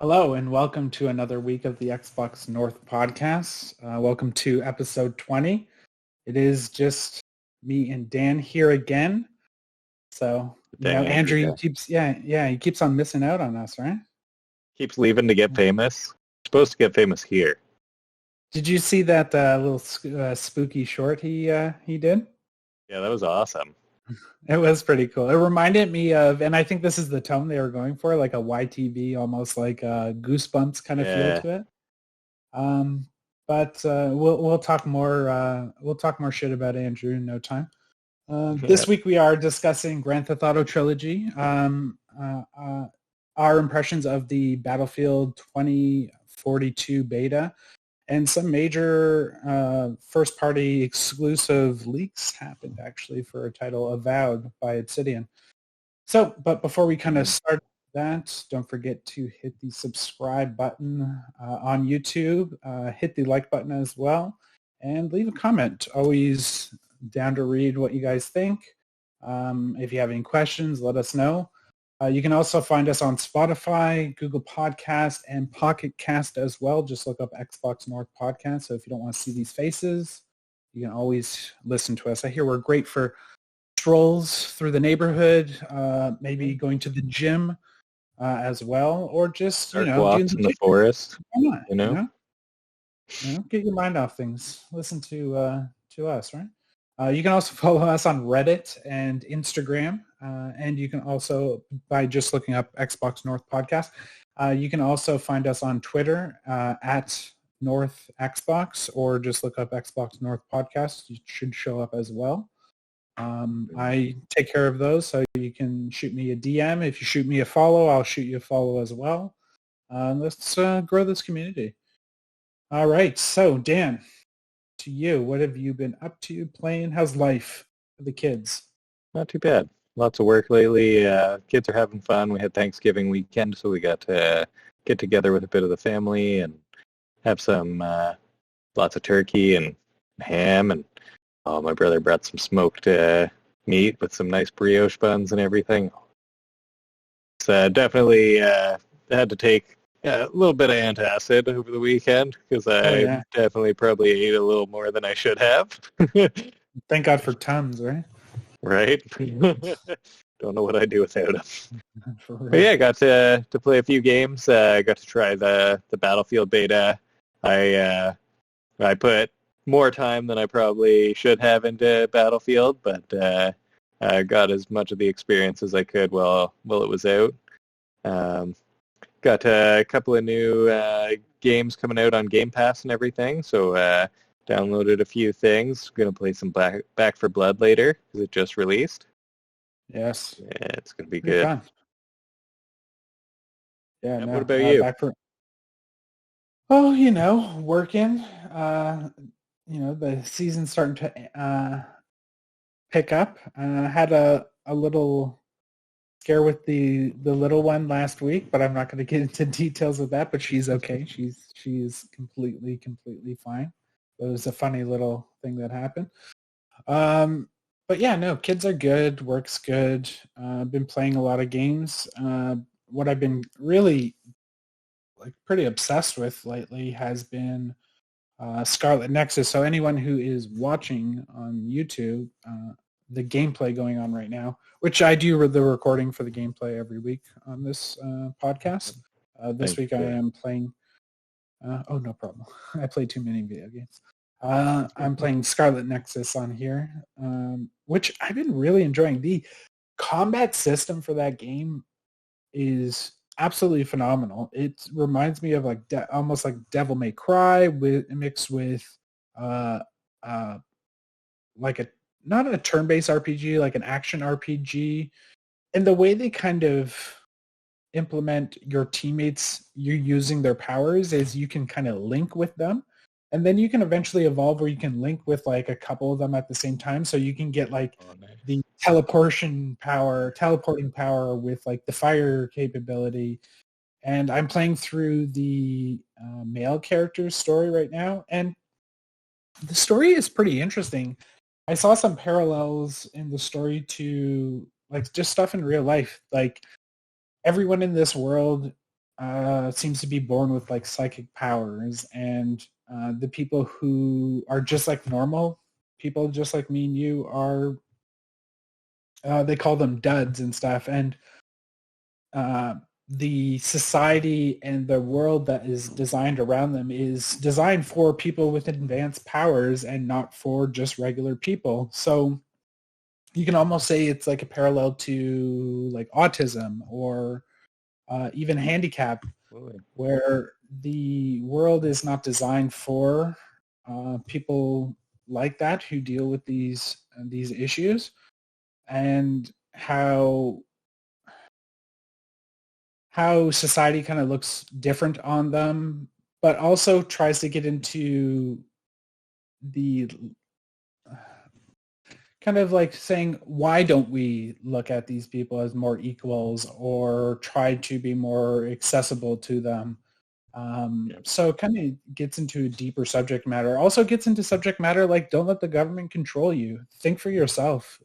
Hello and welcome to another week of the Xbox North podcast. Welcome to episode 20. It is just me and Dan here again. So, Andrew Yeah. he keeps on missing out on us, right? Keeps leaving to get famous. Supposed to get famous here. Did you see that little spooky short he did? Yeah, that was awesome. It was pretty cool. It reminded me of, and I think this is the tone they were going for, like a YTV, almost like a Goosebumps kind of feel to it. But we'll talk more. We'll talk more shit about Andrew in no time. This week we are discussing Grand Theft Auto Trilogy. Our impressions of the Battlefield 2042 beta, and some major first-party exclusive leaks happened actually for a title Avowed by Obsidian. So, but before we kind of start that, don't forget to hit the subscribe button on YouTube, hit the like button as well, and leave a comment. Always down to read what you guys think. If you have any questions, let us know. You can also find us on Spotify, Google Podcast, and Pocket Cast as well. Just look up Xbox North Podcast. So if you don't want to see these faces, you can always listen to us. I hear we're great for strolls through the neighborhood, maybe going to the gym as well, or just walks in the forest. Get your mind off things. Listen to us, right? You can also follow us on Reddit and Instagram, and you can also, by just looking up Xbox North Podcast, you can also find us on Twitter at North Xbox, or just look up Xbox North Podcast. It should show up as well. I take care of those, so you can shoot me a DM. If you shoot me a follow, I'll shoot you a follow as well. Let's grow this community. All right, so Dan, to you, what have you been up to, playing? How's life for the kids? Not too bad. Lots of work lately. Kids are having fun. We had Thanksgiving weekend, so we got to get together with a bit of the family and have some lots of turkey and ham. And my brother brought some smoked meat with some nice brioche buns and everything. So definitely had to take a little bit of antacid over the weekend because I definitely probably ate a little more than I should have. Thank God for Tums, right? Right. Don't know what I'd do without them. But yeah, got to play a few games. Got to try the Battlefield beta. I put more time than I probably should have into Battlefield, but I got as much of the experience as I could while it was out. Got a couple of new games coming out on Game Pass and everything, so downloaded a few things. Going to play some Back 4 Blood later because it just released. Yes. Yeah, it's going to be good. Fun. Yeah, no, what about you? Working. The season's starting to pick up. Had a little scare with the little one last week, but I'm not going to get into details of that. But she's okay. She's completely fine. It was a funny little thing that happened. But yeah, no, kids are good. Work's good. I've been playing a lot of games. What I've been really pretty obsessed with lately has been Scarlet Nexus. So anyone who is watching on YouTube, the gameplay going on right now, which I do the recording for the gameplay every week on this podcast. This week I am playing... no problem. I play too many video games. I'm playing Scarlet Nexus on here, which I've been really enjoying. The combat system for that game is absolutely phenomenal. It reminds me of almost like Devil May Cry mixed with not a turn-based RPG, like an action RPG. And the way they kind of implement your teammates, you're using their powers, is you can kind of link with them. And then you can eventually evolve where you can link with like a couple of them at the same time. So you can get the teleporting power with like the fire capability. And I'm playing through the male character's story right now. And the story is pretty interesting. I saw some parallels in the story to like just stuff in real life. Like everyone in this world seems to be born with like psychic powers, and the people who are just like normal people, just like me and you, are they call them duds and stuff, and the society and the world that is designed around them is designed for people with advanced powers and not for just regular people. So you can almost say it's like a parallel to like autism or even handicap, where the world is not designed for people like that who deal with these issues, and how society kind of looks different on them, but also tries to get into the kind of like saying, why don't we look at these people as more equals or try to be more accessible to them? So it kind of gets into a deeper subject matter. Also gets into subject matter like, don't let the government control you. Think for yourself.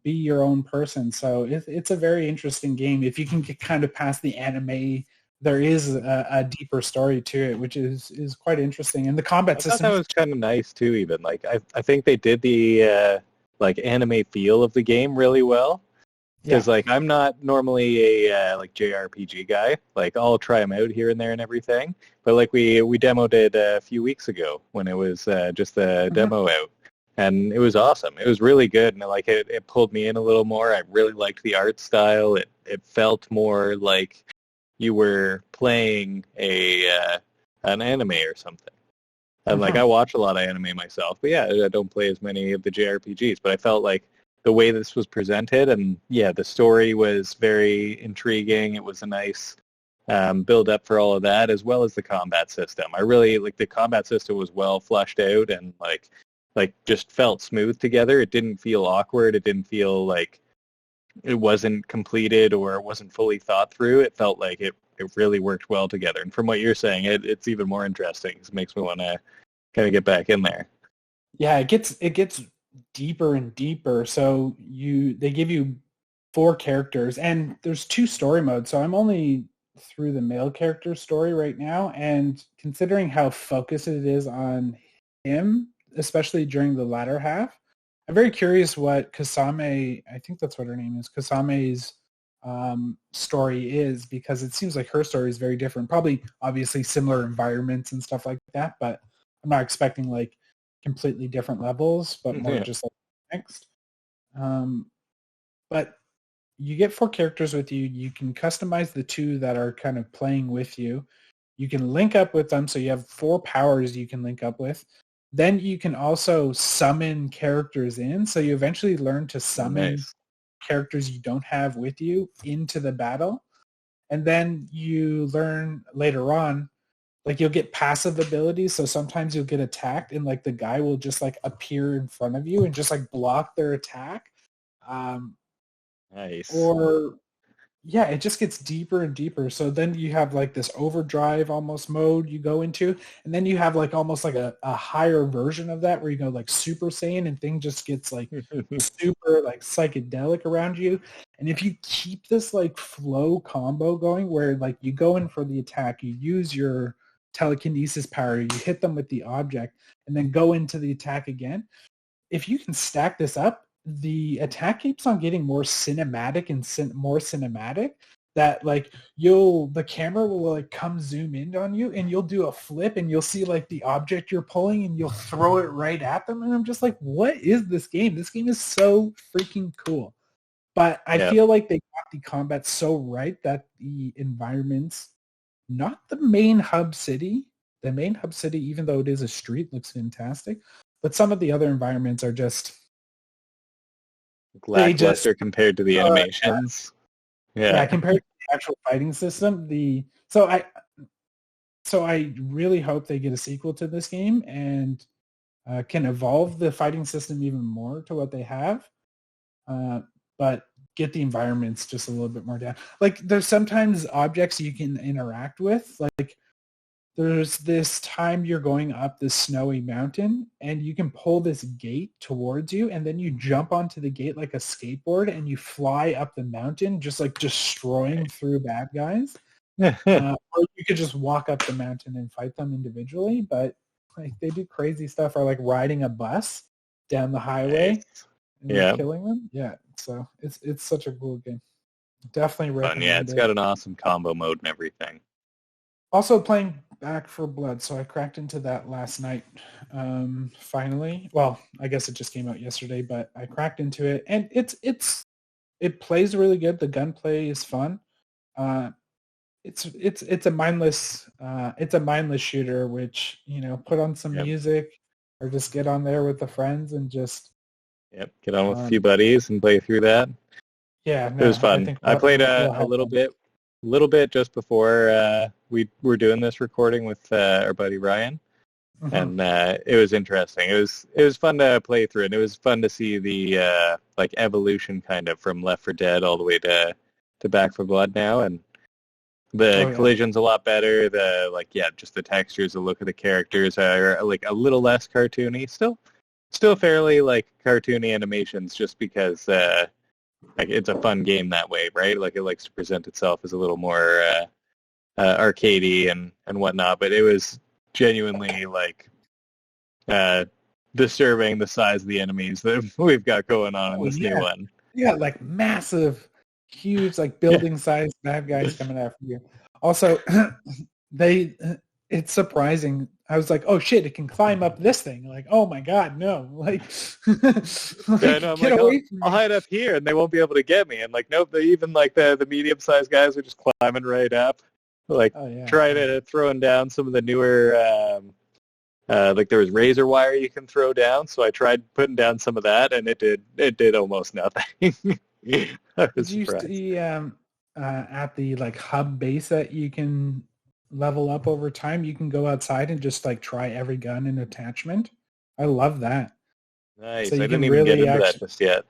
Be your own person. So it's a very interesting game. If you can get kind of past the anime, there is a deeper story to it, which is quite interesting. And the combat I thought that system, was kind of nice too. Even like I think they did the like anime feel of the game really well. Because like I'm not normally a like JRPG guy. Like I'll try them out here and there and everything. But like we demoed it a few weeks ago when it was just the demo out, and it was awesome. It was really good, and like it pulled me in a little more. I really liked the art style. It felt more like you were playing an anime or something. And like I watch a lot of anime myself, but yeah, I don't play as many of the JRPGs. But I felt like the way this was presented, and yeah, the story was very intriguing. It was a nice build up for all of that, as well as the combat system. I really like the combat system was well fleshed out and like just felt smooth together. It didn't feel awkward. It didn't feel like it wasn't completed or it wasn't fully thought through. It felt like it really worked well together. And from what you're saying, it's even more interesting. It makes me want to kind of get back in there. Yeah, it gets deeper and deeper. So they give you 4 characters, and there's 2 story modes. So I'm only through the male character story right now, and considering how focused it is on him, especially during the latter half, I'm very curious what Kasame, I think that's what her name is, Kasame's story is, because it seems like her story is very different. Probably, obviously, similar environments and stuff like that, but I'm not expecting like completely different levels, but more just like next. But you get 4 characters with you. You can customize the 2 that are kind of playing with you. You can link up with them, so you have 4 powers you can link up with. Then you can also summon characters in, so you eventually learn to summon characters you don't have with you into the battle. And then you learn later on, like you'll get passive abilities, so sometimes you'll get attacked and like the guy will just like appear in front of you and just like block their attack. Nice. Or yeah, it just gets deeper and deeper. So then you have like this overdrive almost mode you go into, and then you have like almost like a higher version of that where you go like Super Saiyan and thing just gets like super like psychedelic around you. And if you keep this like flow combo going where like you go in for the attack, you use your telekinesis power, you hit them with the object, and then go into the attack again. If you can stack this up, the attack keeps on getting more cinematic and more cinematic, that like the camera will like come zoom in on you and you'll do a flip and you'll see like the object you're pulling and you'll throw it right at them. And I'm just like, what is this game? This game is so freaking cool. But I feel like they got the combat so right that the environments, not the main hub city, even though it is a street, looks fantastic. But some of the other environments are just lackluster compared to the animations. Yeah, compared to the actual fighting system, so I really hope they get a sequel to this game and can evolve the fighting system even more to what they have, but get the environments just a little bit more down. Like there's sometimes objects you can interact with, like there's this time you're going up this snowy mountain and you can pull this gate towards you and then you jump onto the gate like a skateboard and you fly up the mountain just like destroying through bad guys. Or you could just walk up the mountain and fight them individually, but like they do crazy stuff, or like riding a bus down the highway Nice. and Yeah. killing them. Yeah, so it's such a cool game. Definitely Fun. recommend Yeah, it's it. got an awesome combo mode and everything. Also playing Back for Blood, so I cracked into that last night. Finally, well, I guess it just came out yesterday, but I cracked into it, and it plays really good. The gunplay is fun. It's a mindless shooter, which put on some Yep. music or just get on there with the friends and just Get on with a few buddies and play through that. Yeah, It was fun. I played a little bit just before we were doing this recording with our buddy Ryan, and it was interesting. It was fun to play through, and it was fun to see the like evolution kind of from Left 4 Dead all the way to Back 4 Blood now, and the collision's a lot better. Just the textures, the look of the characters are like a little less cartoony. Still fairly like cartoony animations, just because like it's a fun game that way, right? Like it likes to present itself as a little more arcadey and whatnot. But it was genuinely like disturbing the size of the enemies that we've got going on in this new one. Yeah, like massive, huge, like building-sized bad guys coming after you. Also, it's surprising. I was like, oh shit, it can climb up this thing. Like, oh my god, no. Like, get away from me. I'll hide up here and they won't be able to get me. And like, nope, even like the medium-sized guys are just climbing right up. Like, throwing down some of the newer, like there was razor wire you can throw down. So I tried putting down some of that and it did almost nothing. I was Did you see at the like hub base that you can level up over time, you can go outside and just like try every gun and attachment? I love that. Nice. So I didn't even get into that just yet.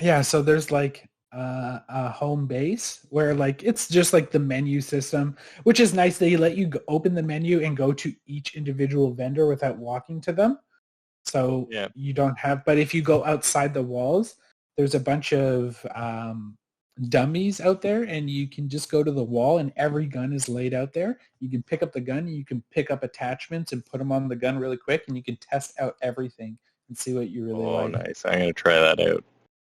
Yeah, so there's like a home base where like it's just like the menu system, which is nice. They let you open the menu and go to each individual vendor without walking to them. So you don't have, but if you go outside the walls, there's a bunch of dummies out there and you can just go to the wall and every gun is laid out there. You can pick up the gun, you can pick up attachments and put them on the gun really quick, and you can test out everything and see what you really like. Oh, nice. I'm going to try that out.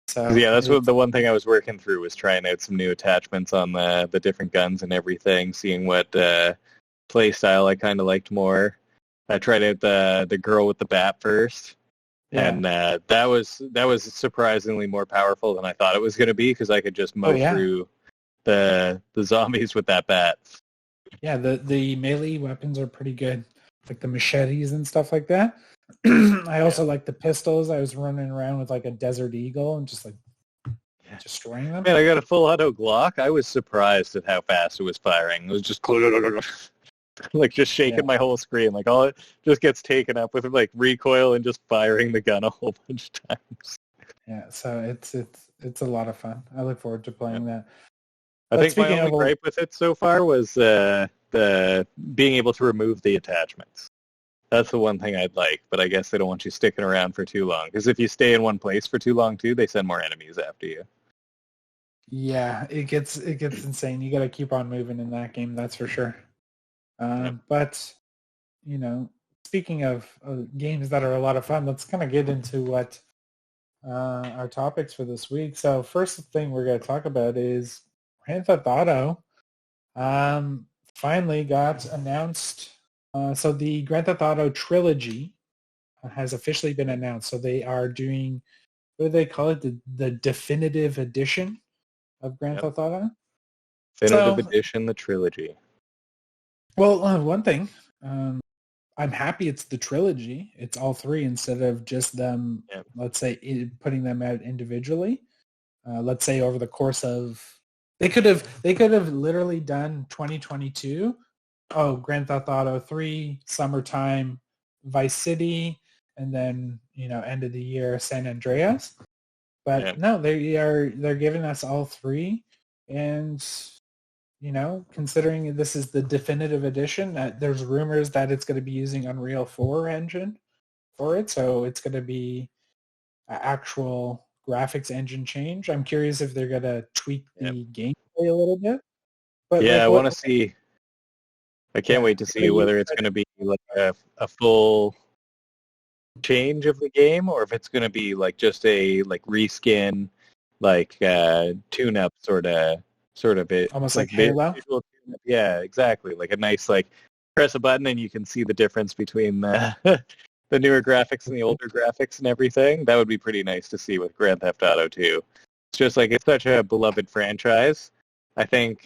So that's what the one thing I was working through was trying out some new attachments on the different guns and everything, seeing what play style I kind of liked more. I tried out the girl with the bat first. Yeah. And that was surprisingly more powerful than I thought it was going to be, because I could just mow through the zombies with that bat. Yeah, the melee weapons are pretty good, like the machetes and stuff like that. I also like the pistols. I was running around with like a Desert Eagle and just like destroying them. Man, I got a full auto Glock. I was surprised at how fast it was firing. It was just like just shaking my whole screen. Like all it just gets taken up with like recoil and just firing the gun a whole bunch of times. Yeah, so it's a lot of fun. I look forward to playing that. I think my only gripe with it so far was the being able to remove the attachments. That's the one thing I'd like, but I guess they don't want you sticking around for too long. Because if you stay in one place for too long too, they send more enemies after you. Yeah, it gets insane. You got to keep on moving in that game, that's for sure. But, speaking of games that are a lot of fun, let's kind of get into what our topics for this week. So first thing we're going to talk about is Grand Theft Auto finally got announced. So the Grand Theft Auto Trilogy has officially been announced. So they are doing, what do they call it? The definitive edition of Grand Theft Auto? Definitive edition, the trilogy. Well, one thing, I'm happy it's the trilogy. It's all three instead of just them, let's say, putting them out individually. Let's say over the course of, they could have literally done 2022. Oh, Grand Theft Auto 3, summertime, Vice City, and then, end of the year, San Andreas. But no, they're giving us all three. And considering this is the definitive edition, there's rumors that it's going to be using Unreal 4 engine for it, so it's going to be an actual graphics engine change. I'm curious if they're going to tweak the gameplay a little bit. But yeah, like, I want to see. I can't wait to see what you whether it's going to be like a full change of the game, or if it's going to be like just a like reskin, like tune-up sort of it, almost like Halo. visual tune-up. Yeah, exactly. Like a nice like press a button and you can see the difference between the the newer graphics and the older graphics and everything. That would be pretty nice to see with Grand Theft Auto 2. It's just like it's such a beloved franchise. I think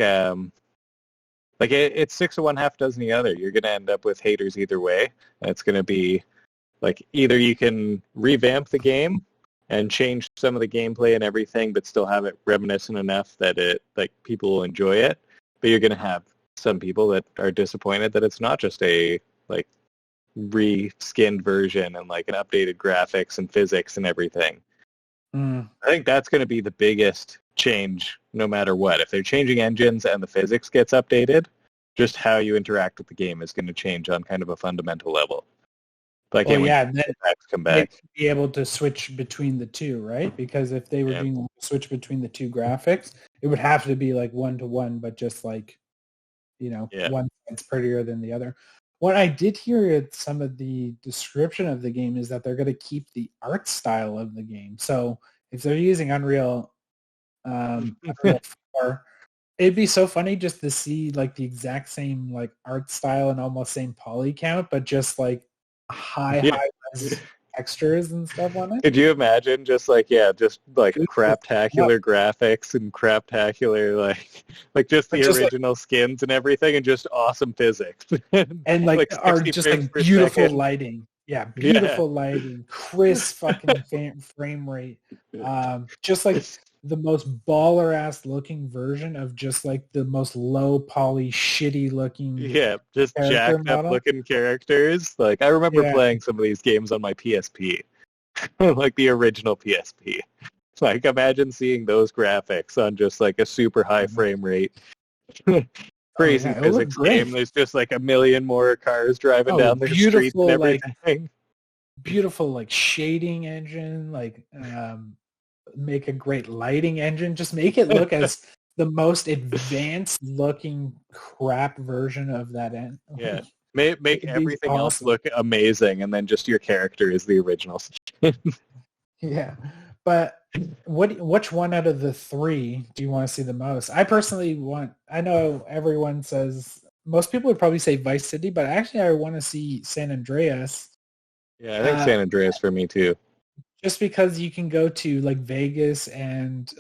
like it's 6 of one, half dozen the other. You're going to end up with haters either way. And it's going to be like either you can revamp the game and change some of the gameplay and everything, but still have it reminiscent enough that it like people will enjoy it. But you're going to have some people that are disappointed that it's not just a like reskinned version and like an updated graphics and physics and everything. I think that's going to be the biggest change no matter what. If they're changing engines and the physics gets updated, just how you interact with the game is going to change on kind of a fundamental level. But I can't wait and then to come back. they'd be able to switch between the two, right? Because if they were doing a switch between the two graphics, it would have to be like 1-to-1, but just like, one side's prettier than the other. What I did hear at some of the description of the game is that they're going to keep the art style of the game. So if they're using Unreal 4, it'd be so funny just to see like the exact same like art style and almost same poly count, but just like high res textures and stuff on it. Could you imagine just like craptacular graphics and craptacular like just the just original skins and everything and just awesome physics and like are just like beautiful lighting. Yeah, beautiful lighting, crisp fucking frame rate. Just like the most baller ass looking version of just like the most low poly shitty looking just jacked up looking characters. Like I remember playing some of these games on my PSP. Like the original PSP. Like imagine seeing those graphics on just like a super high frame rate. Crazy physics game. There's just like a million more cars driving down the streets and everything. Like, beautiful like shading engine, like make a great lighting engine. Just make it look as the most advanced looking crap version of that end. Yeah. Make everything else look amazing, and then just your character is the original. Yeah. But which one out of the three do you want to see the most? I personally I know everyone says, most people would probably say Vice City, but actually I want to see San Andreas. Yeah, I think San Andreas for me too. Just because you can go to like Vegas and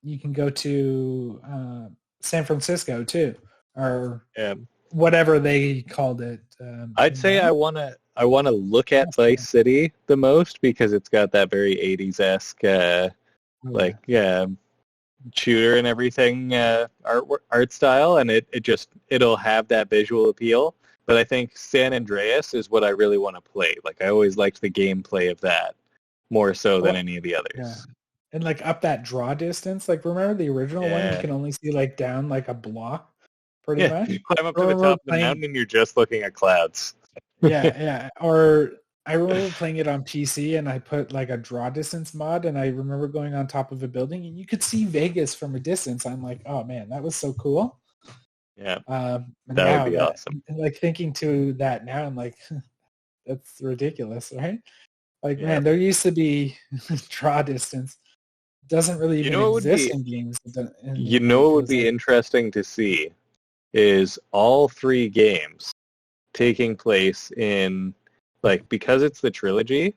you can go to San Francisco too, or whatever they called it. I'd say I want to look at Vice City the most because it's got that very 80s-esque shooter and everything art style, and it'll have that visual appeal. But I think San Andreas is what I really want to play. Like I always liked the gameplay of that more so than any of the others. Yeah. And like up that draw distance, like remember the original one? You can only see like down like a block, pretty much. You climb up to the top of the mountain and you're just looking at clouds. Yeah. Or I remember playing it on PC and I put like a draw distance mod, and I remember going on top of a building and you could see Vegas from a distance. I'm like, oh man, that was so cool. Yeah, that would be awesome. Like thinking to that now, I'm like, that's ridiculous, right? Like, man, there used to be draw distance. It doesn't really even exist in games. What would be interesting to see is all three games taking place in, like, because it's the trilogy,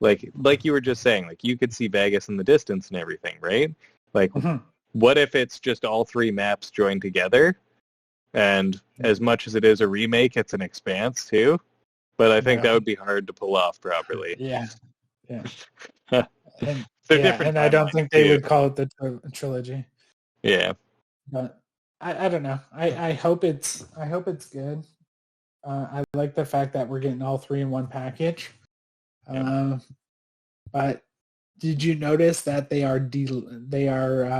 like you were just saying, like you could see Vegas in the distance and everything, right? Like, what if it's just all three maps joined together? And as much as it is a remake, it's an expanse too. But I think that would be hard to pull off properly. Yeah. And I don't think they would call it the trilogy. Yeah. But I don't know. I hope it's good. I like the fact that we're getting all three in one package. But Did you notice that they are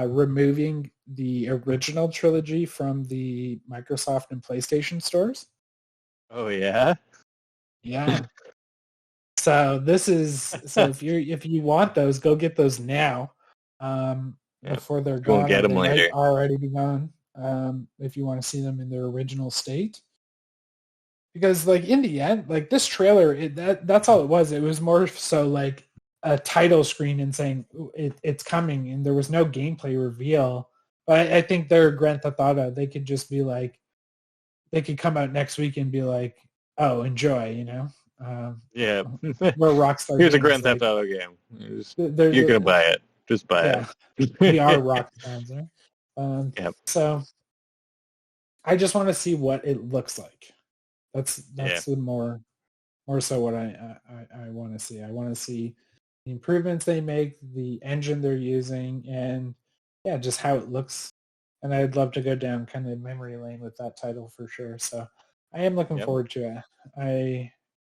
removing the original trilogy from the Microsoft and PlayStation stores? Oh yeah. Yeah. So if you want those, go get those now, Yeah. before they're Won't gone, get or them they might later. already be gone. If you want to see them in their original state, because like in the end, like this trailer, that's all it was. It was more so like a title screen and saying it's coming, and there was no gameplay reveal. But I think they're Grand Theft Auto. They could just be like, they could come out next week and be like, oh, enjoy, you know. Yeah. We're Rockstar Here's a Games. Grand Theft Like Auto game. You're they're gonna buy it. Just buy yeah, we are it. rock fans, right? Yep. So I just want to see what it looks like. Yeah. That's the more so what I want to see. I want to see the improvements they make, the engine they're using, and yeah, just how it looks. And I'd love to go down kind of memory lane with that title for sure. So I am looking Yep. forward to it.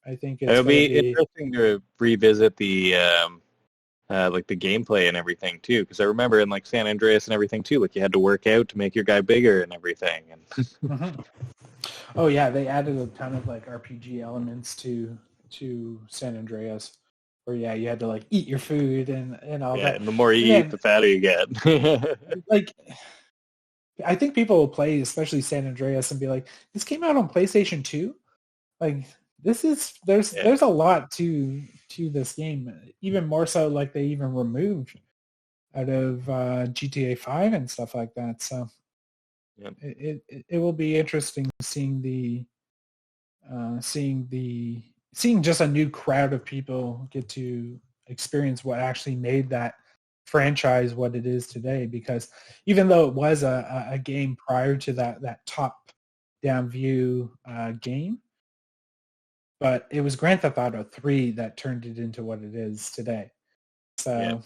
I think it's It'll going to be be. interesting to revisit the like the gameplay and everything too, because I remember in like San Andreas and everything too, like you had to work out to make your guy bigger and everything. And Mhm. Oh yeah, they added a ton of like RPG elements to San Andreas, where yeah, you had to like eat your food and all yeah, that. and the more And you eat, man, the fatter you get. like I think people will play, especially San Andreas, and be like, "This came out on PlayStation 2." Like this is Yeah. there's a lot to this game, even more so like they even removed out of GTA 5 and stuff like that. So Yep. it will be interesting seeing just a new crowd of people get to experience what actually made that franchise what it is today. Because even though it was a game prior to that top down view game, but it was Grand Theft Auto 3 that turned it into what it is today. Yeah. So,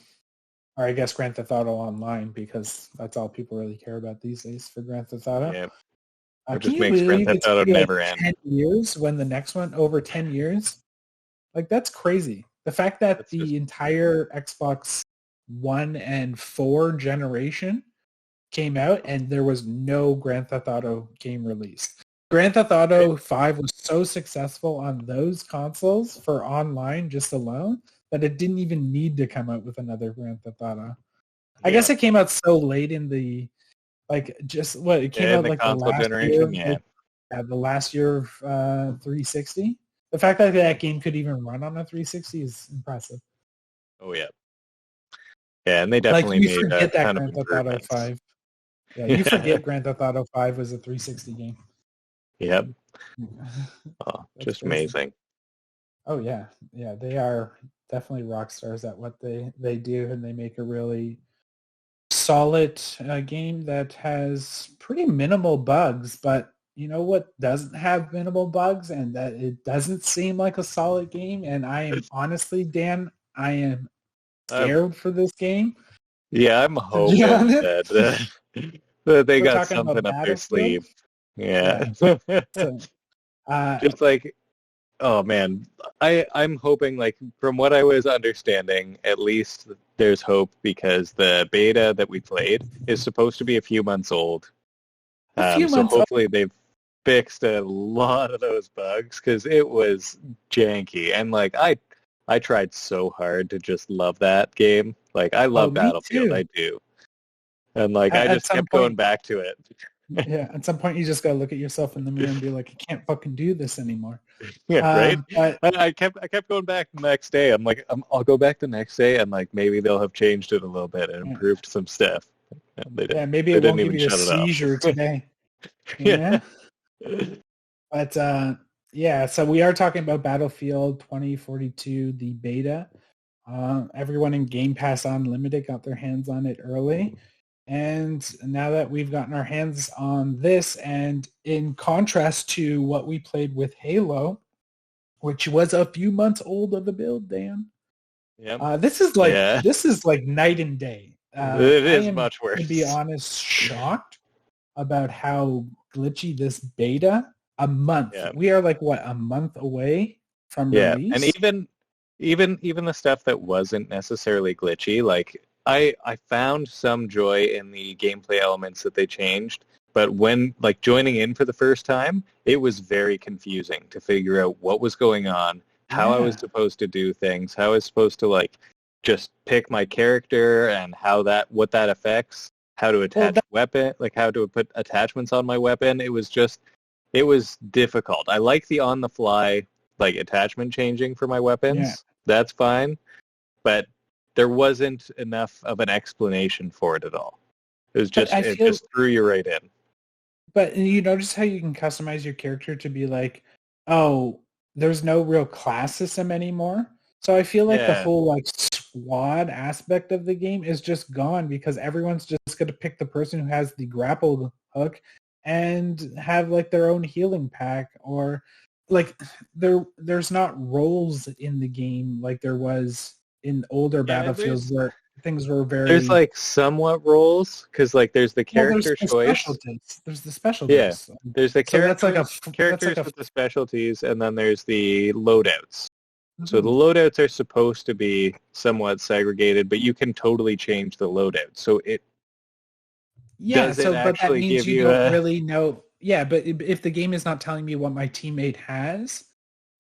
or I guess Grand Theft Auto Online, because that's all people really care about these days for Grand Theft Auto. Yeah. It Can just you makes Grand believe Theft it's Auto gonna be like never end. 10 years when the next one, over 10 years? Like, that's crazy. The fact that That's just the entire Xbox One and 4 generation came out and there was no Grand Theft Auto game released. Grand Theft yeah. Auto 5 was so successful on those consoles for online just alone that it didn't even need to come out with another Grand Theft Auto. I guess Yeah. it came out so late in the, like, just what, it came In out the like the console last year, generation, yeah. like, the last year of 360. The fact that that game could even run on a 360 is impressive. Oh yeah. Yeah, and they Like, definitely you made a forget that ton of Grand Theft Auto improvements. 5. Yeah, you Yeah. forget Grand Theft Auto 5 was a 360 game. Yep. Oh, That's just crazy. amazing. Oh yeah, yeah, they are definitely rock stars at what they do, and they make a really solid game that has pretty minimal bugs. But you know what doesn't have minimal bugs, and that it doesn't seem like a solid game. And I am honestly, Dan, I am Um, scared for this game. yeah, I'm To be hoping honest, that that they we're got talking something about up their Battlefield. sleeve. Yeah. Yeah. So, uh, Just like, oh man, I'm hoping, like, from what I was understanding, at least there's hope because the beta that we played is supposed to be a few months old. a few So months. hopefully they've fixed a lot of those bugs because it was janky. And like I tried so hard to just love that game. Like I Oh, love me Battlefield, too. I do. And like I At just some kept going point, back to it. yeah, at some point you just gotta look at yourself in the mirror and be like, I can't fucking do this anymore. Yeah, right. But And I kept going back the next day. I'm like, I'll go back the next day, and like maybe they'll have changed it a little bit and yeah, improved some stuff. No, they yeah, didn't. maybe They it didn't won't give even you a shut it off. seizure today. Yeah. Yeah. But yeah, so we are talking about Battlefield 2042, the beta. Everyone in Game Pass Unlimited got their hands on it early. And now that we've gotten our hands on this, and in contrast to what we played with Halo, which was a few months old of the build, Dan, Yep. Yeah. this is like night and day. It I is am, much to be worse. honest, shocked about how glitchy this beta. A month. Yeah. We are like what, a month away from Yeah. And release? even the stuff that wasn't necessarily glitchy, like I found some joy in the gameplay elements that they changed, but when like joining in for the first time, it was very confusing to figure out what was going on, how I was Yeah. supposed to do things, how I was supposed to like just pick my character and what that affects, how to Well, attach weapon, like how to put attachments on my weapon. It was difficult. I like the on the fly like attachment changing for my yeah. weapons. That's fine, but there wasn't enough of an explanation for it at all. But I It feel just threw you right in. But you notice how you can customize your character to be like, oh, there's no real class system anymore. So I feel like the Yeah, whole like squad aspect of the game is just gone because everyone's just going to pick the person who has the grapple hook and have like their own healing pack, or like there's not roles in the game like there was in older yeah. Battlefields where things were There's very like somewhat roles because like there's the well. There's character the choice. specialties. There's the Yeah, specialties. there's the So that's like a characters with the specialties, and then there's the loadouts. So the mhm. loadouts are supposed to be somewhat segregated, but you can totally change the loadout. So Yeah. does it So but that actually means give you you don't a really know. Yeah, but if the game is not telling me what my teammate has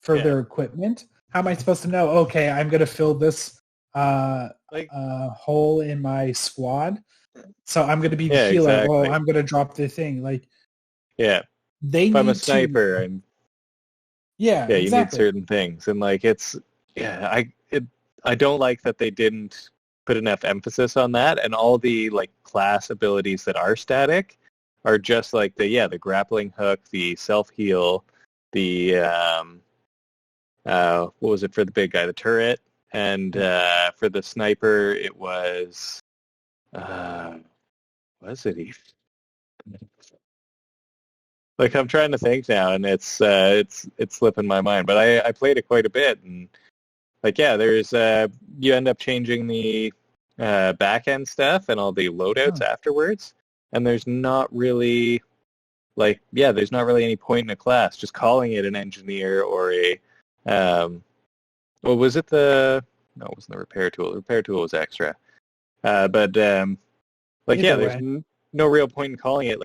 for yeah their equipment, how am I supposed to know? Okay, I'm going to fill this uh, like hole in my squad, so I'm going to be the yeah healer. Oh, exactly I'm going to drop the thing. Like yeah. they If I'm a need to. sniper, I'm Yeah, yeah, you need exactly. certain things, and like yeah, I don't like that they didn't put enough emphasis on that, and all the like class abilities that are static are just like the grappling hook, the self heal, the what was it for the big guy, the turret, and Yeah. for the sniper it uh, was it even? Like I'm trying to think now, and it's slipping my mind, but I played it quite a bit, and like, yeah, there's you end up changing the back end stuff and all the loadouts Huh. afterwards, and there's not really there's not really any point in a class. Just calling it an engineer or a well, was it the no, it wasn't the repair tool. The repair tool was extra, but like yeah, Either there's way. no real point in calling it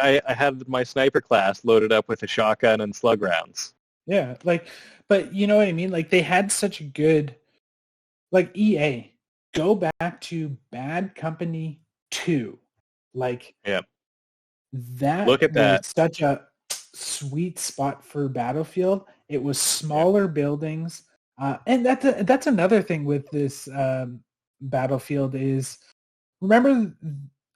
I had my sniper class loaded up with a shotgun and slug rounds. Yeah, like, but you know what I mean? Like they had such a good, like EA, go back to Bad Company 2. Like Yeah, that look at was that. such a sweet spot for Battlefield. It was Yeah, smaller buildings. And that's another thing with this Battlefield is remember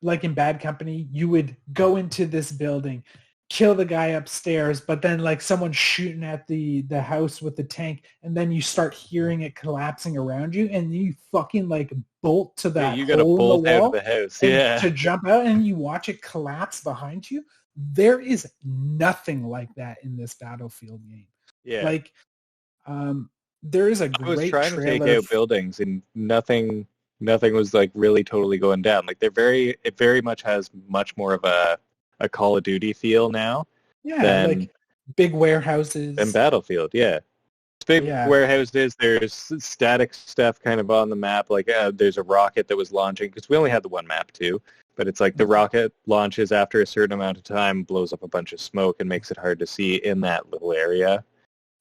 like in Bad Company, you would go into this building, kill the guy upstairs, but then like someone's shooting at the house with the tank, and then you start hearing it collapsing around you, and you fucking like bolt to yeah, that you got to hole in the bolt out of wall the house. and Yeah, to jump out, and you watch it collapse behind you. There is nothing like that in this Battlefield game. yeah. Like um there is a I was great trying to take trailer. out buildings and nothing was like really totally going down. Like it very much has much more of a Call of Duty feel now Yeah, than like big warehouses. Battlefield. Yeah. It's big Yeah. warehouses. There's static stuff kind of on the map. Like there's a rocket that was launching because we only had the one map too. But it's like the rocket launches after a certain amount of time, blows up a bunch of smoke, and makes it hard to see in that little area.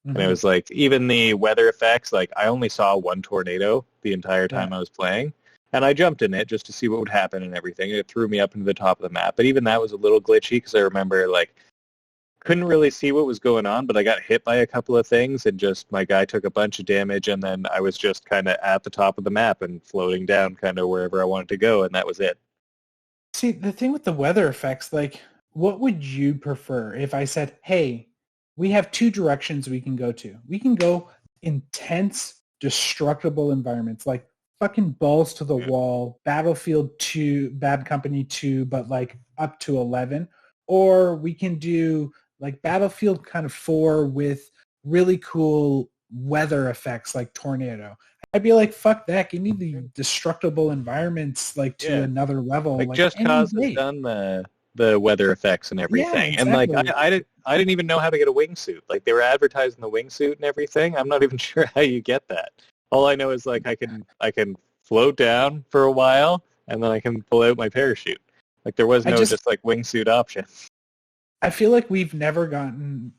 And it Mhm. was like even the weather effects, like I only saw one tornado the entire Yeah. time I was playing. And I jumped in it just to see what would happen and everything. It threw me up into the top of the map. But even that was a little glitchy because I remember like couldn't really see what was going on, but I got hit by a couple of things and just my guy took a bunch of damage and then I was just kind of at the top of the map and floating down kind of wherever I wanted to go, and that was it. See, the thing with the weather effects, like, what would you prefer if I said, hey, we have two directions we can go to. We can go intense, destructible environments, like fucking balls to the Yeah. wall, Battlefield 2, Bad Company 2, but like up to 11. Or we can do like Battlefield kind of 4 with really cool weather effects like tornado. I'd be like, fuck that. Give me the destructible environments like to Yeah. another level, Like like Just any Cause has day. done the weather effects and Yeah, everything. And like exactly. I didn't even know how to get a wingsuit. Like they were advertising the wingsuit and everything. I'm not even sure how you get that. All I know is like I can float down for a while and then I can pull out my parachute. Like there was I no just just like wingsuit option. I feel like we've never gotten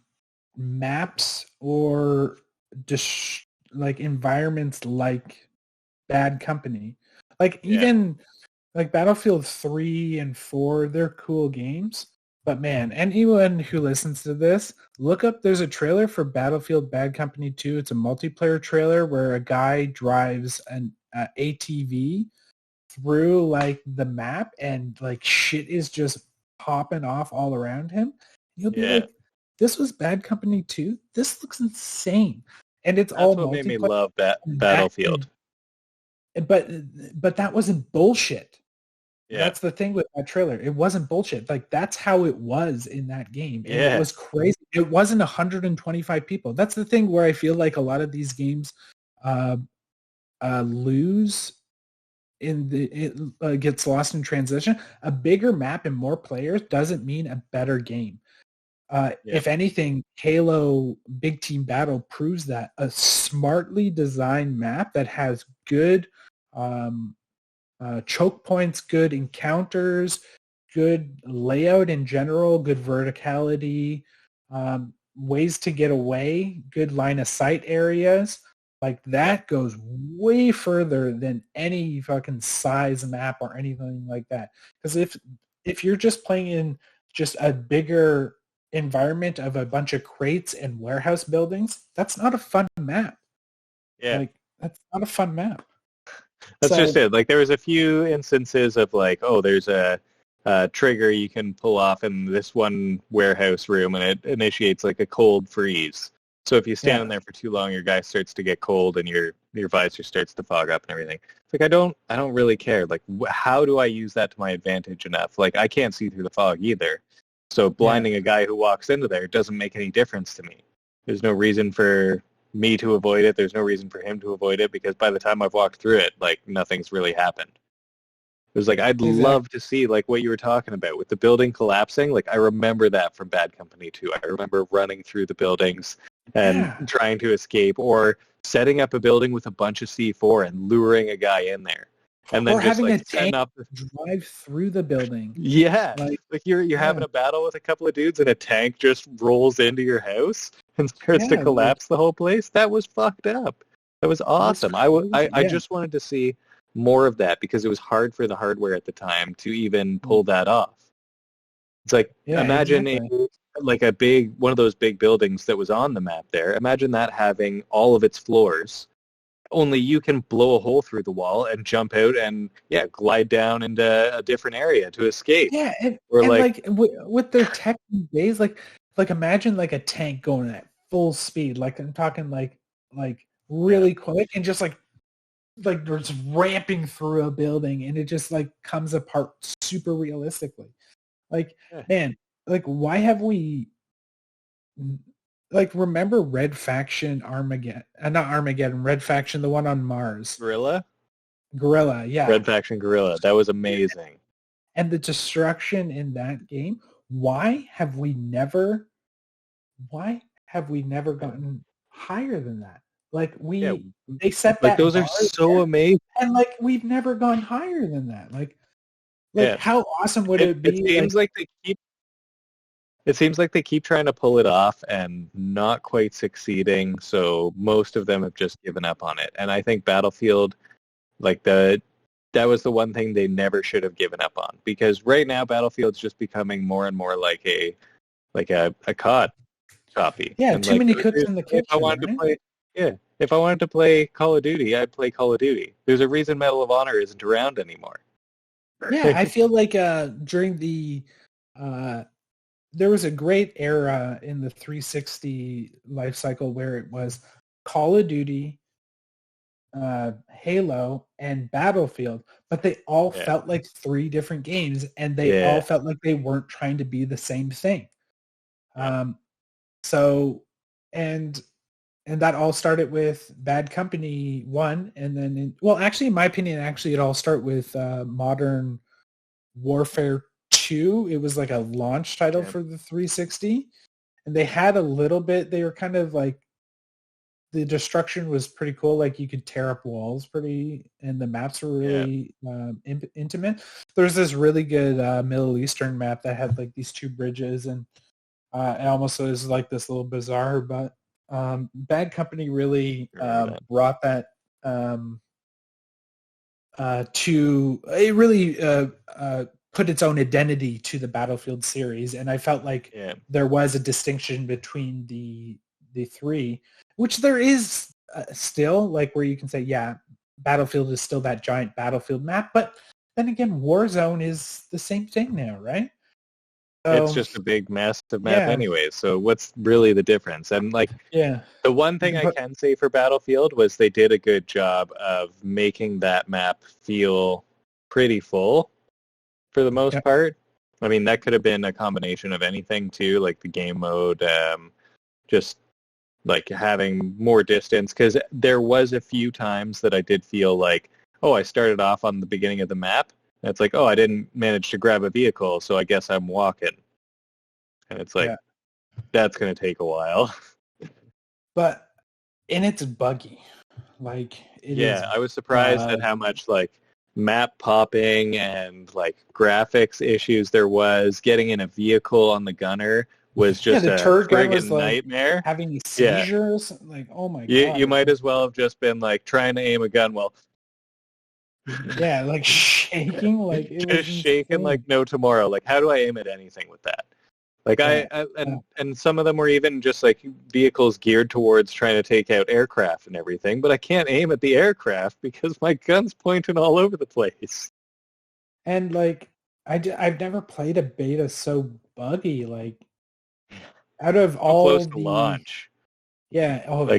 maps or just like environments like Bad Company. Like Yeah. even like Battlefield 3 and 4, they're cool games. But man, anyone who listens to this, look up, there's a trailer for Battlefield Bad Company 2. It's a multiplayer trailer where a guy drives an ATV through like the map and like shit is just popping off all around him. You'll be Yeah. like, this was Bad Company 2? This looks insane. And it's That's all what made me multiplayer. love And that is, Battlefield. but that wasn't bullshit. Yeah. That's the thing with that trailer. It wasn't bullshit. Like that's how it was in that game. And it Yeah. was crazy. It wasn't 125 people. That's the thing where I feel like a lot of these games uh, lose in the it gets lost in transition. A bigger map and more players doesn't mean a better game. Yeah. If anything, Halo Big Team Battle proves that a smartly designed map that has good choke points, good encounters, good layout in general, good verticality, ways to get away, good line of sight areas. Like Yeah. that goes way further than any fucking size map or anything like that. Because if you're just playing in just a bigger environment of a bunch of crates and warehouse buildings, that's not a fun map. Yeah. Like that's not a fun map. That's just So it. Like there was a few instances of like, oh, there's a trigger you can pull off in this one warehouse room, and it initiates like a cold freeze. So if you stand in yeah, there for too long, your guy starts to get cold, and your visor starts to fog up and everything. It's like I don't really care. Like, how do I use that to my advantage enough? Like I can't see through the fog either. So yeah. blinding a guy who walks into there doesn't make any difference to me. There's no reason for me to avoid it. There's no reason for him to avoid it because by the time I've walked through it, like nothing's really happened. It was like I'd Exactly. love to see like what you were talking about with the building collapsing. Like I remember that from Bad Company 2. I remember running through the buildings and Yeah. trying to escape or setting up a building with a bunch of C4 and luring a guy in there. And then Or just having like a setting tank up drive through the building. yeah. Like, Like you're yeah, having a battle with a couple of dudes and a tank just rolls into your house and starts to yeah, like collapse the whole place. That was fucked up. That was it was awesome. I crazy. I Yeah. just wanted to see more of that because it was hard for the hardware at the time to even Mm. pull that off. It's like Yeah, imagine exactly. like a big one of those big buildings that was on the map there. Imagine that having all of its floors. Only you can blow a hole through the wall and jump out and yeah, glide down into a different area to escape. Yeah, Or and like like with their tech these days, like imagine like a tank going at full speed. Like I'm talking like yeah, really quick and just like they're just ramping through a building and it just like comes apart super realistically. Like, yeah. man, like why have we like remember Red Faction Armageddon? Not Armageddon, Red Faction, the one on Mars. Gorilla? Gorilla, yeah. Red Faction Gorilla. That was amazing. And the destruction in that game. Why have we never why have we never Yeah. gotten higher than that? Like Yeah. they set Like that those are bar so there amazing. and like we've never gone higher than that. Like Yeah. how awesome would It it it be like seems like they keep trying to pull it off and not quite succeeding, so most of them have just given up on it. And I think Battlefield like that was the one thing they never should have given up on because right now Battlefield's just becoming more and more like a COD copy. yeah, And too like many cooks in the if I kitchen, wanted to right? play yeah, if I wanted to play Call of Duty, I'd play Call of Duty. There's a reason Medal of Honor isn't around anymore. Yeah, I feel like during the uh there was a great era in the 360 life cycle where it was Call of Duty, Halo, and Battlefield, but they all Yeah. felt like three different games, and they all Yeah. felt like they weren't trying to be the same thing. Yeah. So, and that all started with Bad Company 1, and then, well, actually, in my opinion, actually, it all started with Modern Warfare 2. It was like a launch title Yeah. for the 360. And they had a little bit, they were kind of like, the destruction was pretty cool. Like you could tear up walls and the maps were really intimate. There's this really good Middle Eastern map that had like these 2 bridges, and it almost was like this little bazaar, but Bad Company really brought that it really put its own identity to the Battlefield series, and I felt like there was a distinction between the 3, which there is still, like where you can say, yeah, Battlefield is still that giant Battlefield map, but then again, Warzone is the same thing now, right? So, it's just a big, massive map anyway, so what's really the difference? And like, the one thing I can say for Battlefield was they did a good job of making that map feel pretty full for the most part. I mean, that could have been a combination of anything too, like the game mode, just like having more distance, because there was a few times that I did feel like, oh, I started off on the beginning of the map, and it's like, oh, I didn't manage to grab a vehicle, so I guess I'm walking. And it's like, that's going to take a while. But, and it's buggy. Like, it is I was surprised buggy. at how much, like, map popping and, like, graphics issues there was. Getting in a vehicle on the gunner was just the a turret gun friggin' was, like, nightmare. having seizures. Like, oh my God. You might as well have just been, like, trying to aim a gun while... like, shaking. Like, it was just shaking insane. like no tomorrow. Like, how do I aim at anything with that? Like, and some of them were even just like vehicles geared towards trying to take out aircraft and everything, but I can't aim at the aircraft because my gun's pointing all over the place. And like, I've never played a beta so buggy. Like, out of all close the to launch,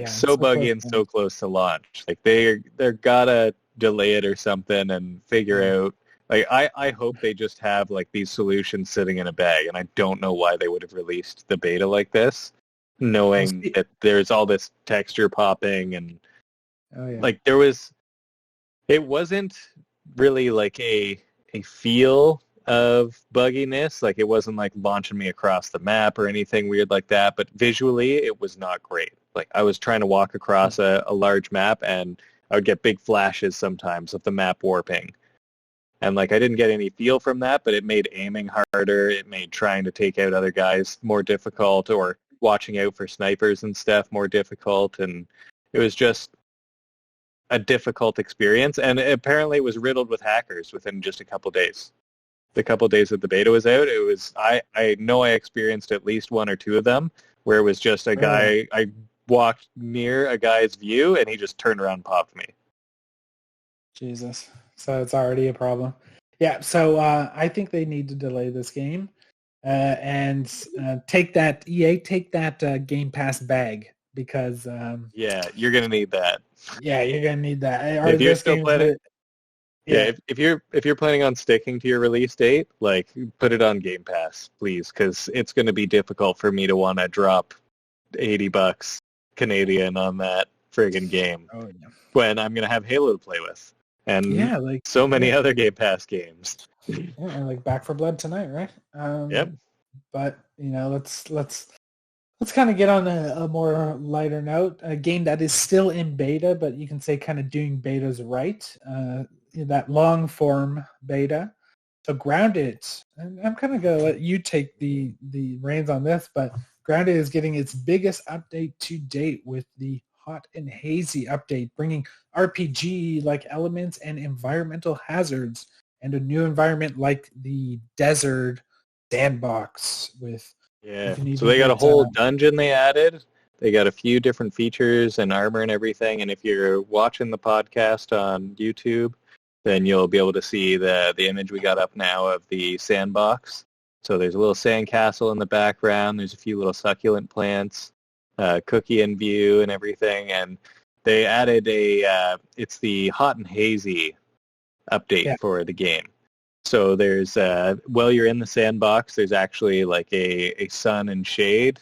so buggy and so close to launch. Like they're gotta delay it or something and figure out. Like, I hope they just have, like, these solutions sitting in a bag, and I don't know why they would have released the beta like this, knowing that there's all this texture popping and, like, it wasn't really, like, a feel of bugginess. Like, it wasn't, like, launching me across the map or anything weird like that, but visually, it was not great. Like, I was trying to walk across a large map, and I would get big flashes sometimes of the map warping. And, like, I didn't get any feel from that, but it made aiming harder. It made trying to take out other guys more difficult, or watching out for snipers and stuff more difficult. And it was just a difficult experience. And apparently it was riddled with hackers within just a couple days. The couple days that the beta was out, it was, I know I experienced at least one or two of them where it was just a guy, I walked near a guy's view and he just turned around and popped me. Jesus. So it's already a problem. Yeah, so I think they need to delay this game and take that Game Pass bag, because you're gonna need that. Yeah, you're gonna need that. If you're still planning, if you're planning on sticking to your release date, like, put it on Game Pass, please, because it's going to be difficult for me to want to drop $80 Canadian on that friggin' game when I'm going to have Halo to play with. And so many other Game Pass games. And like Back 4 Blood tonight, right? But let's kind of get on a more lighter note. A game that is still in beta, but you can say kind of doing betas right. That long form beta. So Grounded, and I'm kind of gonna let you take the reins on this, but Grounded is getting its biggest update to date with the Hot and Hazy update, bringing RPG-like elements and environmental hazards, and a new environment like the desert sandbox with... So they got a whole dungeon they added. They got a few different features and armor and everything, and if you're watching the podcast on YouTube, then you'll be able to see the image we got up now of the sandbox. So there's a little sandcastle in the background. There's a few little succulent plants. Cookie in view and everything, and they added it's the Hot and Hazy update for the game. So there's while you're in the sandbox, there's actually like a sun and shade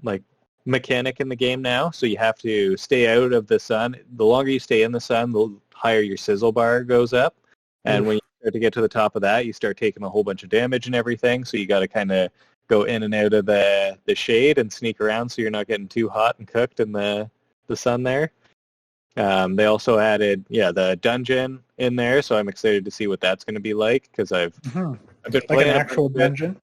like mechanic in the game now. So you have to stay out of the sun. The longer you stay in the sun, the higher your sizzle bar goes up. And when you start to get to the top of that, you start taking a whole bunch of damage and everything. So you got to kind of go in and out of the shade and sneak around so you're not getting too hot and cooked in the sun there. They also added, the dungeon in there, so I'm excited to see what that's going to be like because I've been like playing an actual dungeon.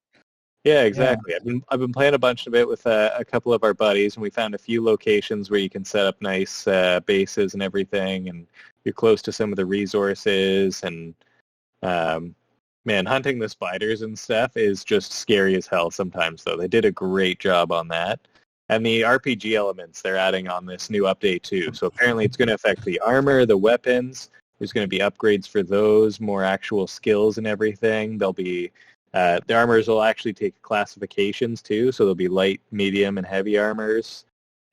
Yeah, exactly. Yeah. I've been playing a bunch of it with a couple of our buddies, and we found a few locations where you can set up nice bases and everything, and you're close to some of the resources. And man, hunting the spiders and stuff is just scary as hell sometimes. Though they did a great job on that. And the RPG elements they're adding on this new update too. So apparently it's going to affect the armor, the weapons. There's going to be upgrades for those, more actual skills and everything. There'll be the armors will actually take classifications too. So there'll be light, medium, and heavy armors.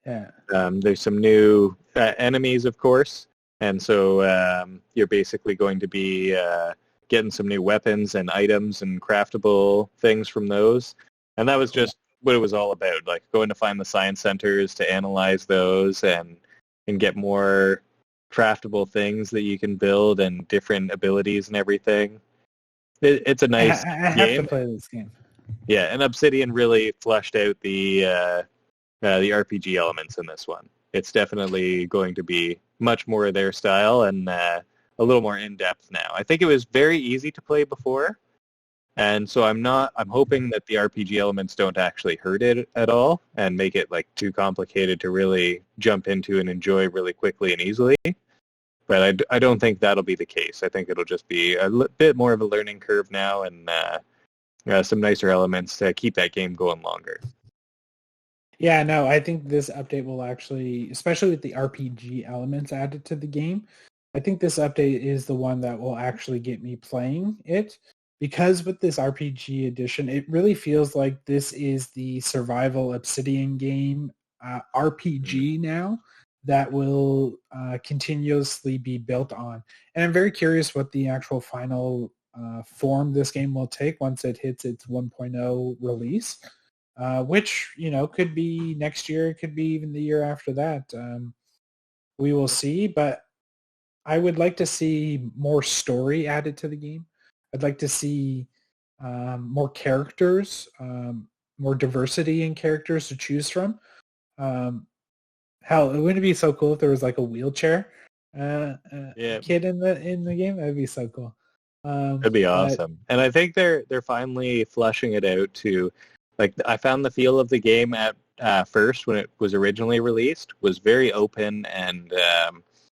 Yeah. There's some new enemies, of course. And so you're basically going to be getting some new weapons and items and craftable things from those. And that was just what it was all about, like going to find the science centers to analyze those and get more craftable things that you can build and different abilities and everything. It's a nice I have to play this game. Yeah, and Obsidian really fleshed out the RPG elements in this one. It's definitely going to be much more of their style and a little more in-depth now. I think it was very easy to play before, and so I'm hoping that the RPG elements don't actually hurt it at all and make it like too complicated to really jump into and enjoy really quickly and easily. But I don't think that'll be the case. I think it'll just be a bit more of a learning curve now and some nicer elements to keep that game going longer. Yeah, no, I think this update will actually, especially with the RPG elements added to the game, I think this update is the one that will actually get me playing it. Because with this RPG edition, it really feels like this is the survival Obsidian game RPG now that will continuously be built on. And I'm very curious what the actual final form this game will take once it hits its 1.0 release, which, could be next year, it could be even the year after that. We will see, but I would like to see more story added to the game. I'd like to see more characters, more diversity in characters to choose from. Hell, it wouldn't be so cool if there was like a wheelchair kid in the game. That'd be so cool. That'd be awesome. And I think they're finally fleshing it out to, like, I found the feel of the game at first when it was originally released was very open, and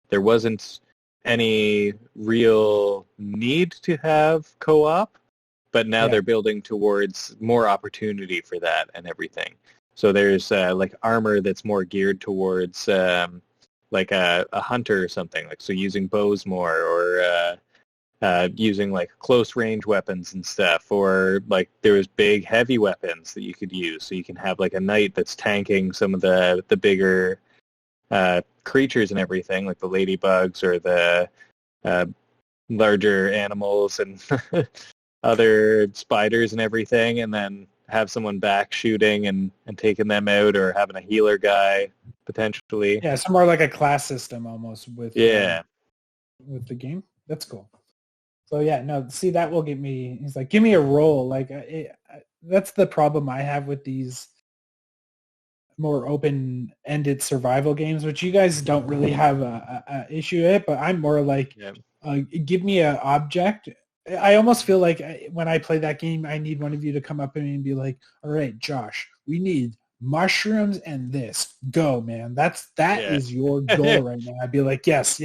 there wasn't any real need to have co-op, but now they're building towards more opportunity for that and everything. So there's like armor that's more geared towards like a hunter or something, like so using bows more, or using like close range weapons and stuff, or like there's big heavy weapons that you could use. So you can have like a knight that's tanking some of the bigger creatures and everything, like the ladybugs or the larger animals and other spiders and everything, and then have someone back shooting and taking them out, or having a healer guy potentially. Yeah, some more like a class system almost with with the game. That's cool. So yeah, no, see, that will get me. He's like, give me a role. Like that's the problem I have with these more open-ended survival games, which you guys don't really have a issue with, but I'm more like, give me an object. I almost feel like when I play that game, I need one of you to come up to me and be like, all right, Josh, we need mushrooms and this. Go, man. That is your goal right now. I'd be like, yes.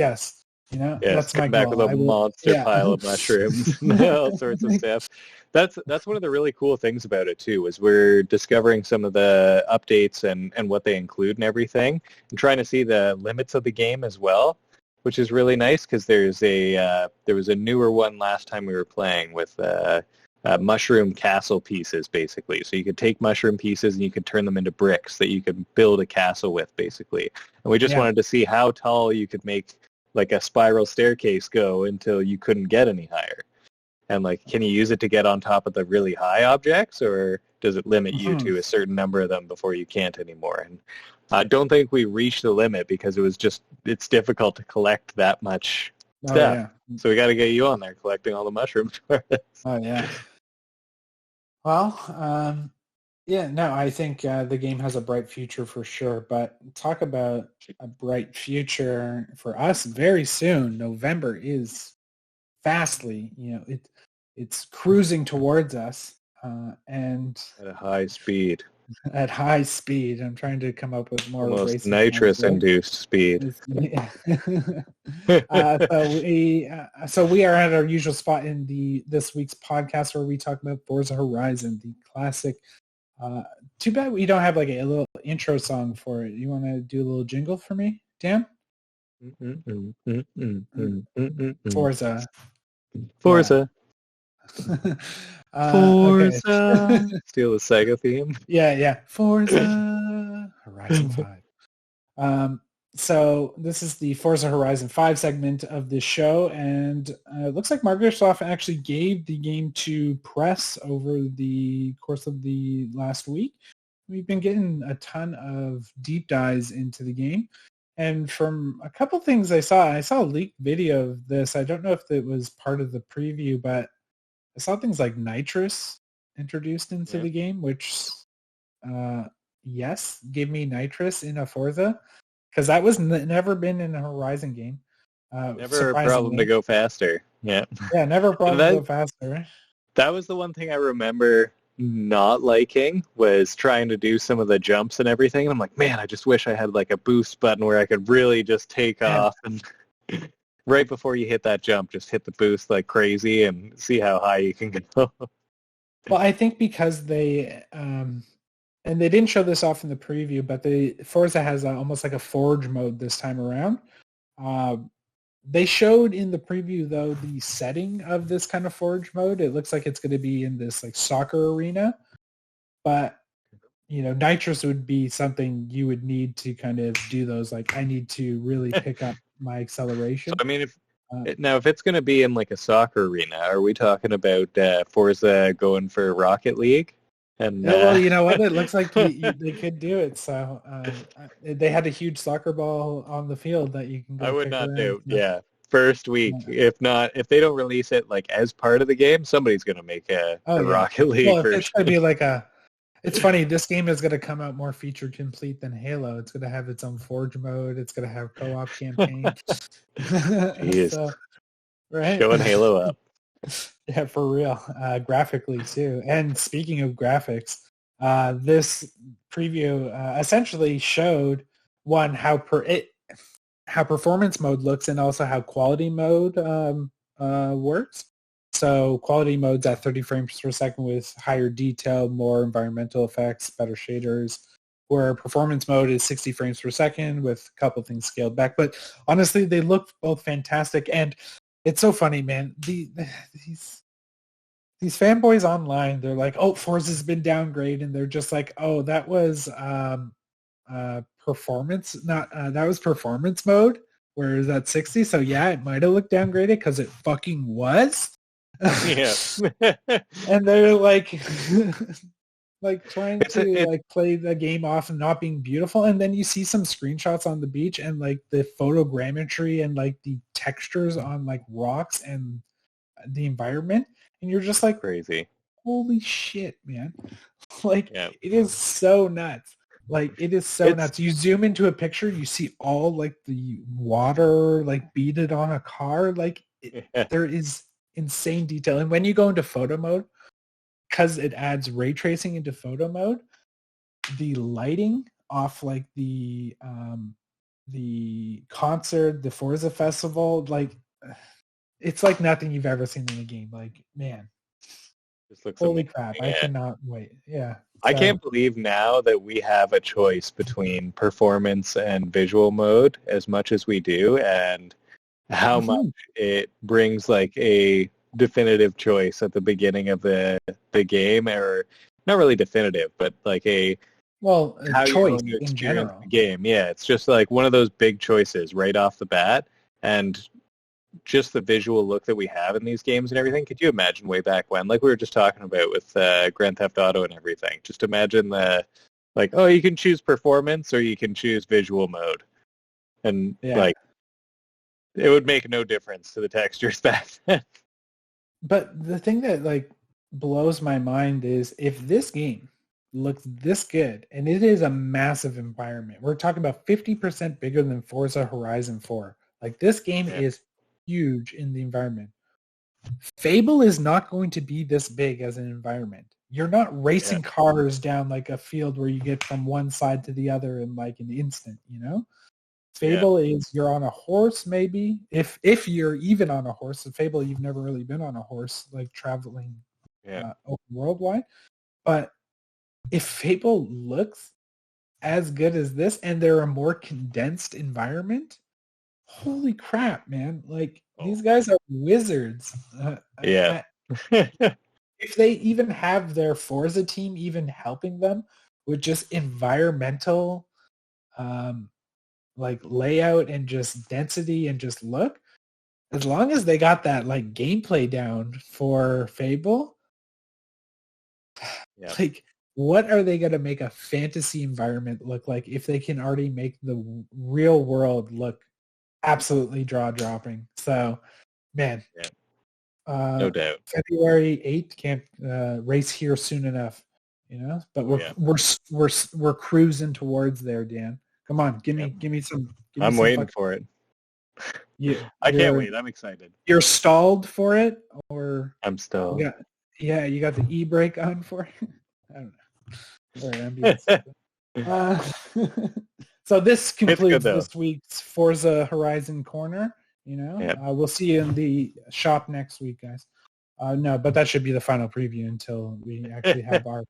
That's my back goal. with a monster pile of mushrooms and all sorts of stuff. That's one of the really cool things about it too, is we're discovering some of the updates and what they include and everything, and trying to see the limits of the game as well, which is really nice, because there was a newer one last time we were playing with mushroom castle pieces, basically. So you could take mushroom pieces and you could turn them into bricks that you could build a castle with, basically. And we just wanted to see how tall you could make like a spiral staircase go until you couldn't get any higher. And like, can you use it to get on top of the really high objects, or does it limit you to a certain number of them before you can't anymore? And I don't think we reached the limit, because it's difficult to collect that much Oh stuff. yeah. So we got to get you on there collecting all the mushrooms for us. Oh yeah. Well, yeah, no, I think the game has a bright future for sure. But talk about a bright future for us very soon. November is fastly, it's cruising towards us, and At a high speed. at high speed. I'm trying to come up with more Almost racing terms here. nitrous-induced speed. So we are at our usual spot in this week's podcast where we talk about Forza Horizon, the classic. Too bad we don't have like a little intro song for it. You want to do a little jingle for me, Dan? Forza. Forza. Okay. Forza. Steal the Sega theme. Yeah. Forza Horizon 5. So this is the Forza Horizon 5 segment of this show, and it looks like Microsoft actually gave the game to press over the course of the last week. We've been getting a ton of deep dives into the game, and from a couple things I saw a leaked video of this. I don't know if it was part of the preview, but I saw things like nitrous introduced into the game, which, yes, give me nitrous in a Forza. Because that was never been in a Horizon game. Never a problem to go faster. Yeah. Yeah, never a problem to go faster. That was the one thing I remember not liking, was trying to do some of the jumps and everything. And I'm like, man, I just wish I had like a boost button where I could really just take off and right before you hit that jump, just hit the boost like crazy and see how high you can go. Well, I think because they and they didn't show this off in the preview, but Forza has almost like a forge mode this time around. They showed in the preview, though, the setting of this kind of forge mode. It looks like it's going to be in this like soccer arena, but nitrous would be something you would need to kind of do those. Like, I need to really pick up my acceleration. So, I mean, if it's going to be in like a soccer arena, are we talking about Forza going for Rocket League? And well, you know what? It looks like they could do it. So they had a huge soccer ball on the field that you can go. I would not around. do. Yeah, first week. Yeah. If they don't release it like as part of the game, somebody's going to make a Rocket League version. It's going to be like it's funny. This game is going to come out more feature complete than Halo. It's going to have its own forge mode. It's going to have co-op campaign. Jeez. So, right? Showing Halo up. Yeah, for real. Graphically too. And speaking of graphics, this preview essentially showed how performance mode looks and also how quality mode works. So quality mode's at 30 frames per second with higher detail, more environmental effects, better shaders, where performance mode is 60 frames per second with a couple things scaled back. But honestly, they look both fantastic, and it's so funny, man. These fanboys online, they're like, "Oh, Forza's been downgraded," and they're just like, "Oh, that was performance, not that was performance mode, where is that 60? So yeah, it might have looked downgraded because it fucking was." Yeah. And they're like, like trying to like play the game off and not being beautiful, and then you see some screenshots on the beach and like the photogrammetry and like the textures on like rocks and the environment, and you're just like, crazy. Holy shit, man. Like, It is so nuts. Like, it is so nuts. You zoom into a picture, you see all like the water like beaded on a car. Like there is insane detail. And when you go into photo mode, because it adds ray tracing into photo mode, the lighting off like the concert, the Forza festival, like it's like nothing you've ever seen in a game. Like, man, this looks holy amazing. crap! I cannot wait. Yeah, I can't believe now that we have a choice between performance and visual mode as much as we do, and how much it brings like a definitive choice at the beginning of the game, or not really definitive, but like a choice in general. The game. Yeah, it's just like one of those big choices right off the bat, and just the visual look that we have in these games and everything. Could you imagine way back when, like we were just talking about with Grand Theft Auto and everything? Just imagine you can choose performance or you can choose visual mode, and like it would make no difference to the textures back then. But the thing that like blows my mind is if this game looks this good, and it is a massive environment. We're talking about 50% bigger than Forza Horizon 4. Like this game Yeah. is huge in the environment. Fable is not going to be this big as an environment. You're not racing cars down like a field where you get from one side to the other in like an instant, you know? Fable is you're on a horse maybe. If you're even on a horse. In Fable, you've never really been on a horse, like traveling open worldwide. But if Fable looks as good as this and they're a more condensed environment, holy crap, man. Like these guys are wizards. If they even have their Forza team even helping them with just environmental like layout and just density and just look, as long as they got that like gameplay down for Fable, like what are they going to make a fantasy environment look like if they can already make the real world look absolutely jaw-dropping? So, man, no doubt. February 8th can't race here soon enough, you know. But we're cruising towards there, Dan. Come on, give me some. I'm waiting for it. I can't wait. I'm excited. You're stalled for it, or I'm stalled. You got the e-brake on for it. I don't know. Sorry, so this concludes this week's Forza Horizon Corner. You know, we'll see you in the shop next week, guys. No, but that should be the final preview until we actually have our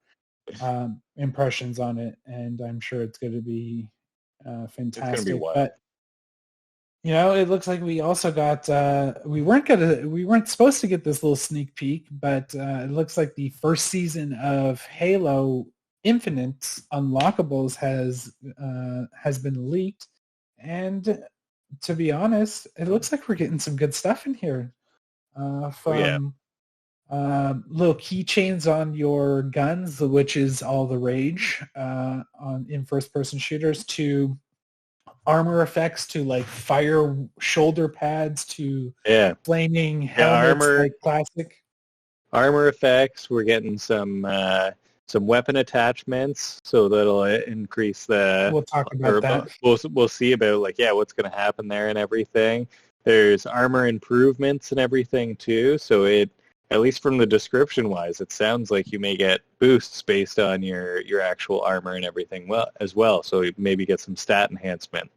impressions on it, and I'm sure it's going to be fantastic. It's gonna be wild. But you know, it looks like we also got we weren't supposed to get this little sneak peek, but it looks like the first season of Halo Infinite's unlockables has been leaked, and to be honest, it looks like we're getting some good stuff in here. From little keychains on your guns, which is all the rage in first-person shooters, to armor effects, to like fire shoulder pads, to flaming helmets, like classic armor effects. We're getting some weapon attachments, so that'll increase the. We'll talk about that. We'll see about like what's going to happen there and everything. There's armor improvements and everything too. So it, at least from the description wise, it sounds like you may get boosts based on your actual armor and everything as well. So you maybe get some stat enhancement,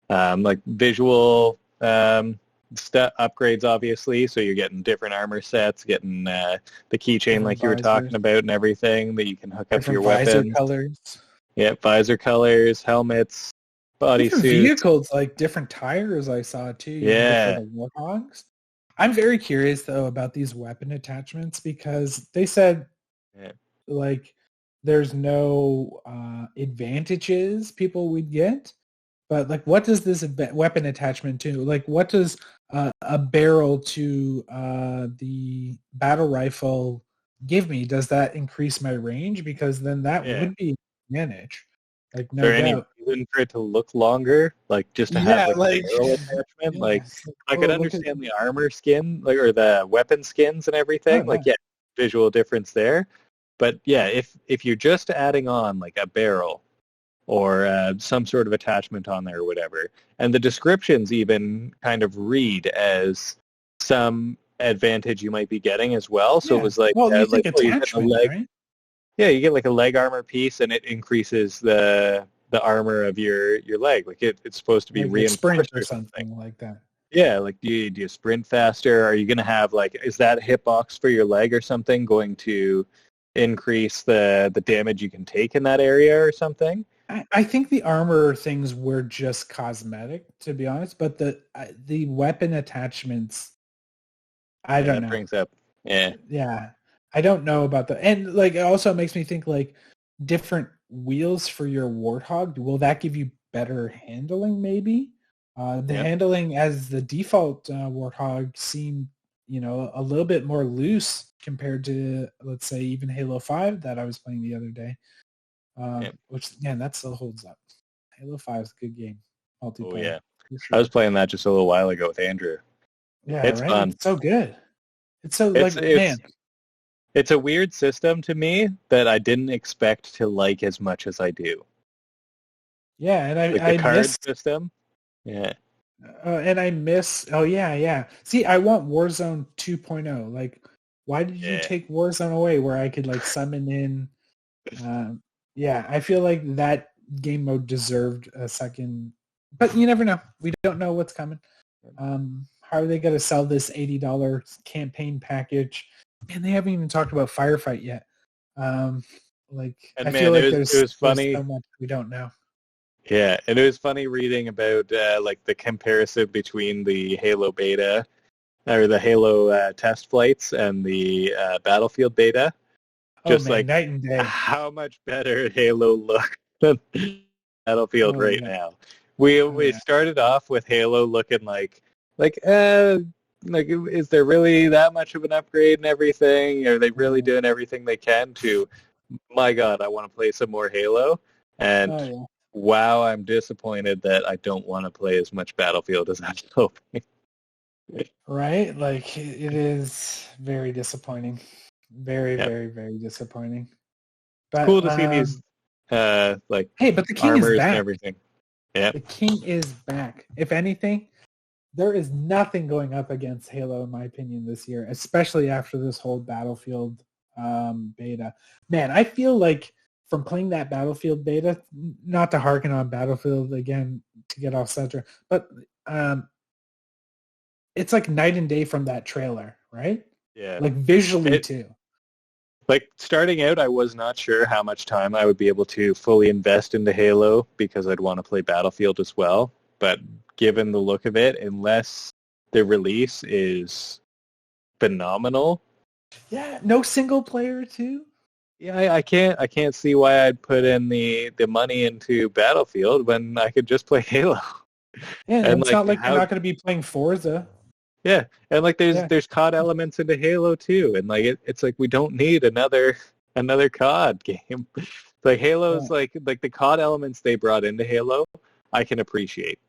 like visual upgrades, obviously. So you're getting different armor sets, getting the keychain different like you were talking about and everything that you can hook up to your visor weapons. Colors. Yeah, visor colors, helmets, bodysuits. Vehicles, like different tires I saw too. For the Warthogs. I'm very curious though about these weapon attachments because they said like there's no advantages people would get, but like what does this weapon attachment do? Like what does a barrel to the battle rifle give me? Does that increase my range? Because then that would be an advantage. Like no doubt. Any reason for it to look longer? Like just to have like a barrel attachment? Like I could understand the armor skin, like or the weapon skins and everything. Visual difference there. But if you're just adding on like a barrel or some sort of attachment on there or whatever, and the descriptions even kind of read as some advantage you might be getting as well. So it was like, you get a leg. Right? Yeah, you get like a leg armor piece, and it increases the armor of your leg. Like it's supposed to be reinforced or something like that. Yeah, like do you sprint faster? Are you going to have like, is that hitbox for your leg or something going to increase the damage you can take in that area or something? I think the armor things were just cosmetic, to be honest, but the weapon attachments, I don't know. Brings up, I don't know about that. And like, it also makes me think like different wheels for your Warthog. Will that give you better handling? Maybe handling as the default Warthog seemed, a little bit more loose compared to, let's say, even Halo 5 that I was playing the other day. Which, that still holds up. Halo 5 is a good game. Multiplayer. I was playing that just a little while ago with Andrew. Yeah, It's right? fun. It's so good. It's so, It's like, man. it's it's a weird system to me that I didn't expect to like as much as I do. Yeah, and Like the I card miss, system. Yeah. oh, yeah, yeah. See, I want Warzone 2.0. Like, why did you Yeah. take Warzone away where I could, like, summon in, yeah, I feel like that game mode deserved a second, but you never know. We don't know what's coming. How are they going to sell this $80 campaign package? Man, they haven't even talked about Firefight yet. Like, And I feel man, like it was there's funny. so much we don't know. Yeah, and it was funny reading about like the comparison between the Halo beta or the Halo test flights and the Battlefield beta. Oh Just man, like night and day. how much better Halo looks than Battlefield Oh right yeah, now. oh We yeah. started off with Halo looking like like is there really that much of an upgrade and everything? Are they really doing everything they can to? My God, I want to play some more Halo, and Oh yeah. wow, I'm disappointed that I don't want to play as much Battlefield as I'm hoping. Right? Like it is very disappointing. Very, Yeah, very, very disappointing. it's But cool to see these like hey, but the king is armors and back. everything. Yeah, The king is back. If anything, there is nothing going up against Halo, in my opinion, this year, especially after this whole Battlefield beta. Man, I feel like from playing that Battlefield beta, not to harken on Battlefield again to get off center, but it's like night and day from that trailer, right? yeah. Like visually It too. like starting out, I was not sure how much time I would be able to fully invest into Halo because I'd want to play Battlefield as well. But given the look of it, unless the release is phenomenal, Yeah, no single player too. yeah, I can't see why I'd put in the money into Battlefield when I could just play Halo. Yeah, and And it's not like like you're how not going to be playing Forza. yeah, and like Yeah, there's COD elements into Halo too, and like it's like we don't need another COD game. Like yeah, Halo's like the COD elements they brought into Halo, I can appreciate.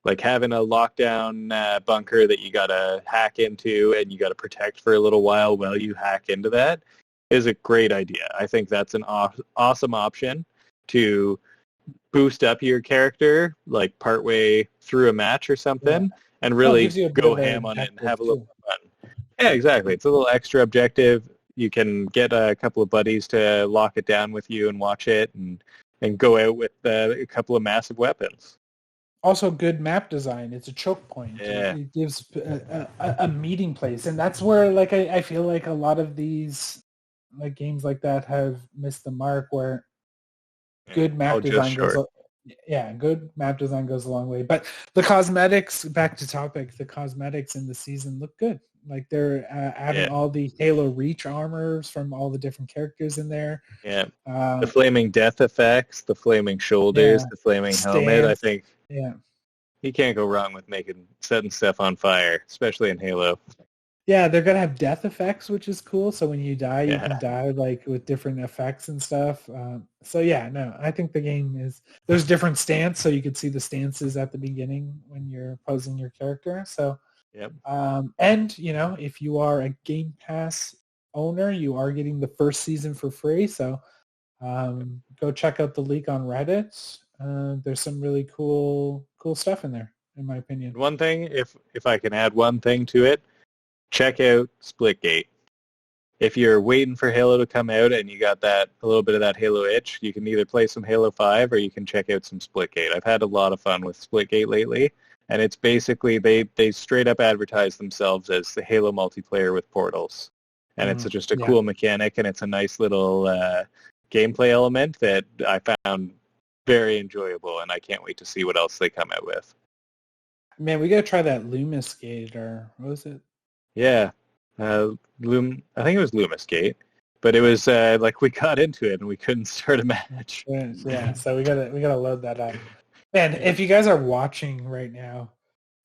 Like having a lockdown bunker that you gotta hack into and you gotta protect for a little while you hack into that is a great idea. I think that's an awesome option to boost up your character like partway through a match or yeah. something and Oh, it really gives you a bit go of an ham on it and objective have a little too. fun. Yeah, exactly. It's a little extra objective. You can get a couple of buddies to lock it down with you and watch it and go out with a couple of massive weapons. Also, good map design. It's a choke point. Yeah. It gives a meeting place, and that's where like I feel like a lot of these like games like that have missed the mark. Where Yeah. good Oh, map just design goes, short. yeah, good map design goes a long way. But the cosmetics, back to topic, the cosmetics in the season look good. Like they're adding Yeah. all the Halo Reach armors from all the different characters in there. Yeah. The Uh, flaming death effects, the flaming shoulders, yeah, the flaming helmet. I stance. think Yeah. you can't go wrong with setting stuff on fire, especially in Halo. Yeah, they're gonna have death effects, which is cool. So when you die, you can Yeah. die like with different effects and stuff. So yeah, no, I think the game is there's different stance, so you could see the stances at the beginning when you're posing your character. So Yep. and you know, if you are a Game Pass owner, you are getting the first season for free. So go check out the leak on Reddit. There's some really cool stuff in there, in my opinion. One thing, if I can add one thing to it, check out Splitgate. If you're waiting for Halo to come out and you got that a little bit of that Halo itch, you can either play some Halo 5 or you can check out some Splitgate. I've had a lot of fun with Splitgate lately, and it's basically they straight up advertise themselves as the Halo multiplayer with portals. And it's just a Yeah. cool mechanic and it's a nice little gameplay element that I found very enjoyable and I can't wait to see what else they come out with. Man, we gotta try that Loomis Gate or what was it? Yeah. I think it was Loomis Gate, but it was like we got into it and we couldn't start a match. Yeah, so we gotta load that up. Man, Yeah. if you guys are watching right now,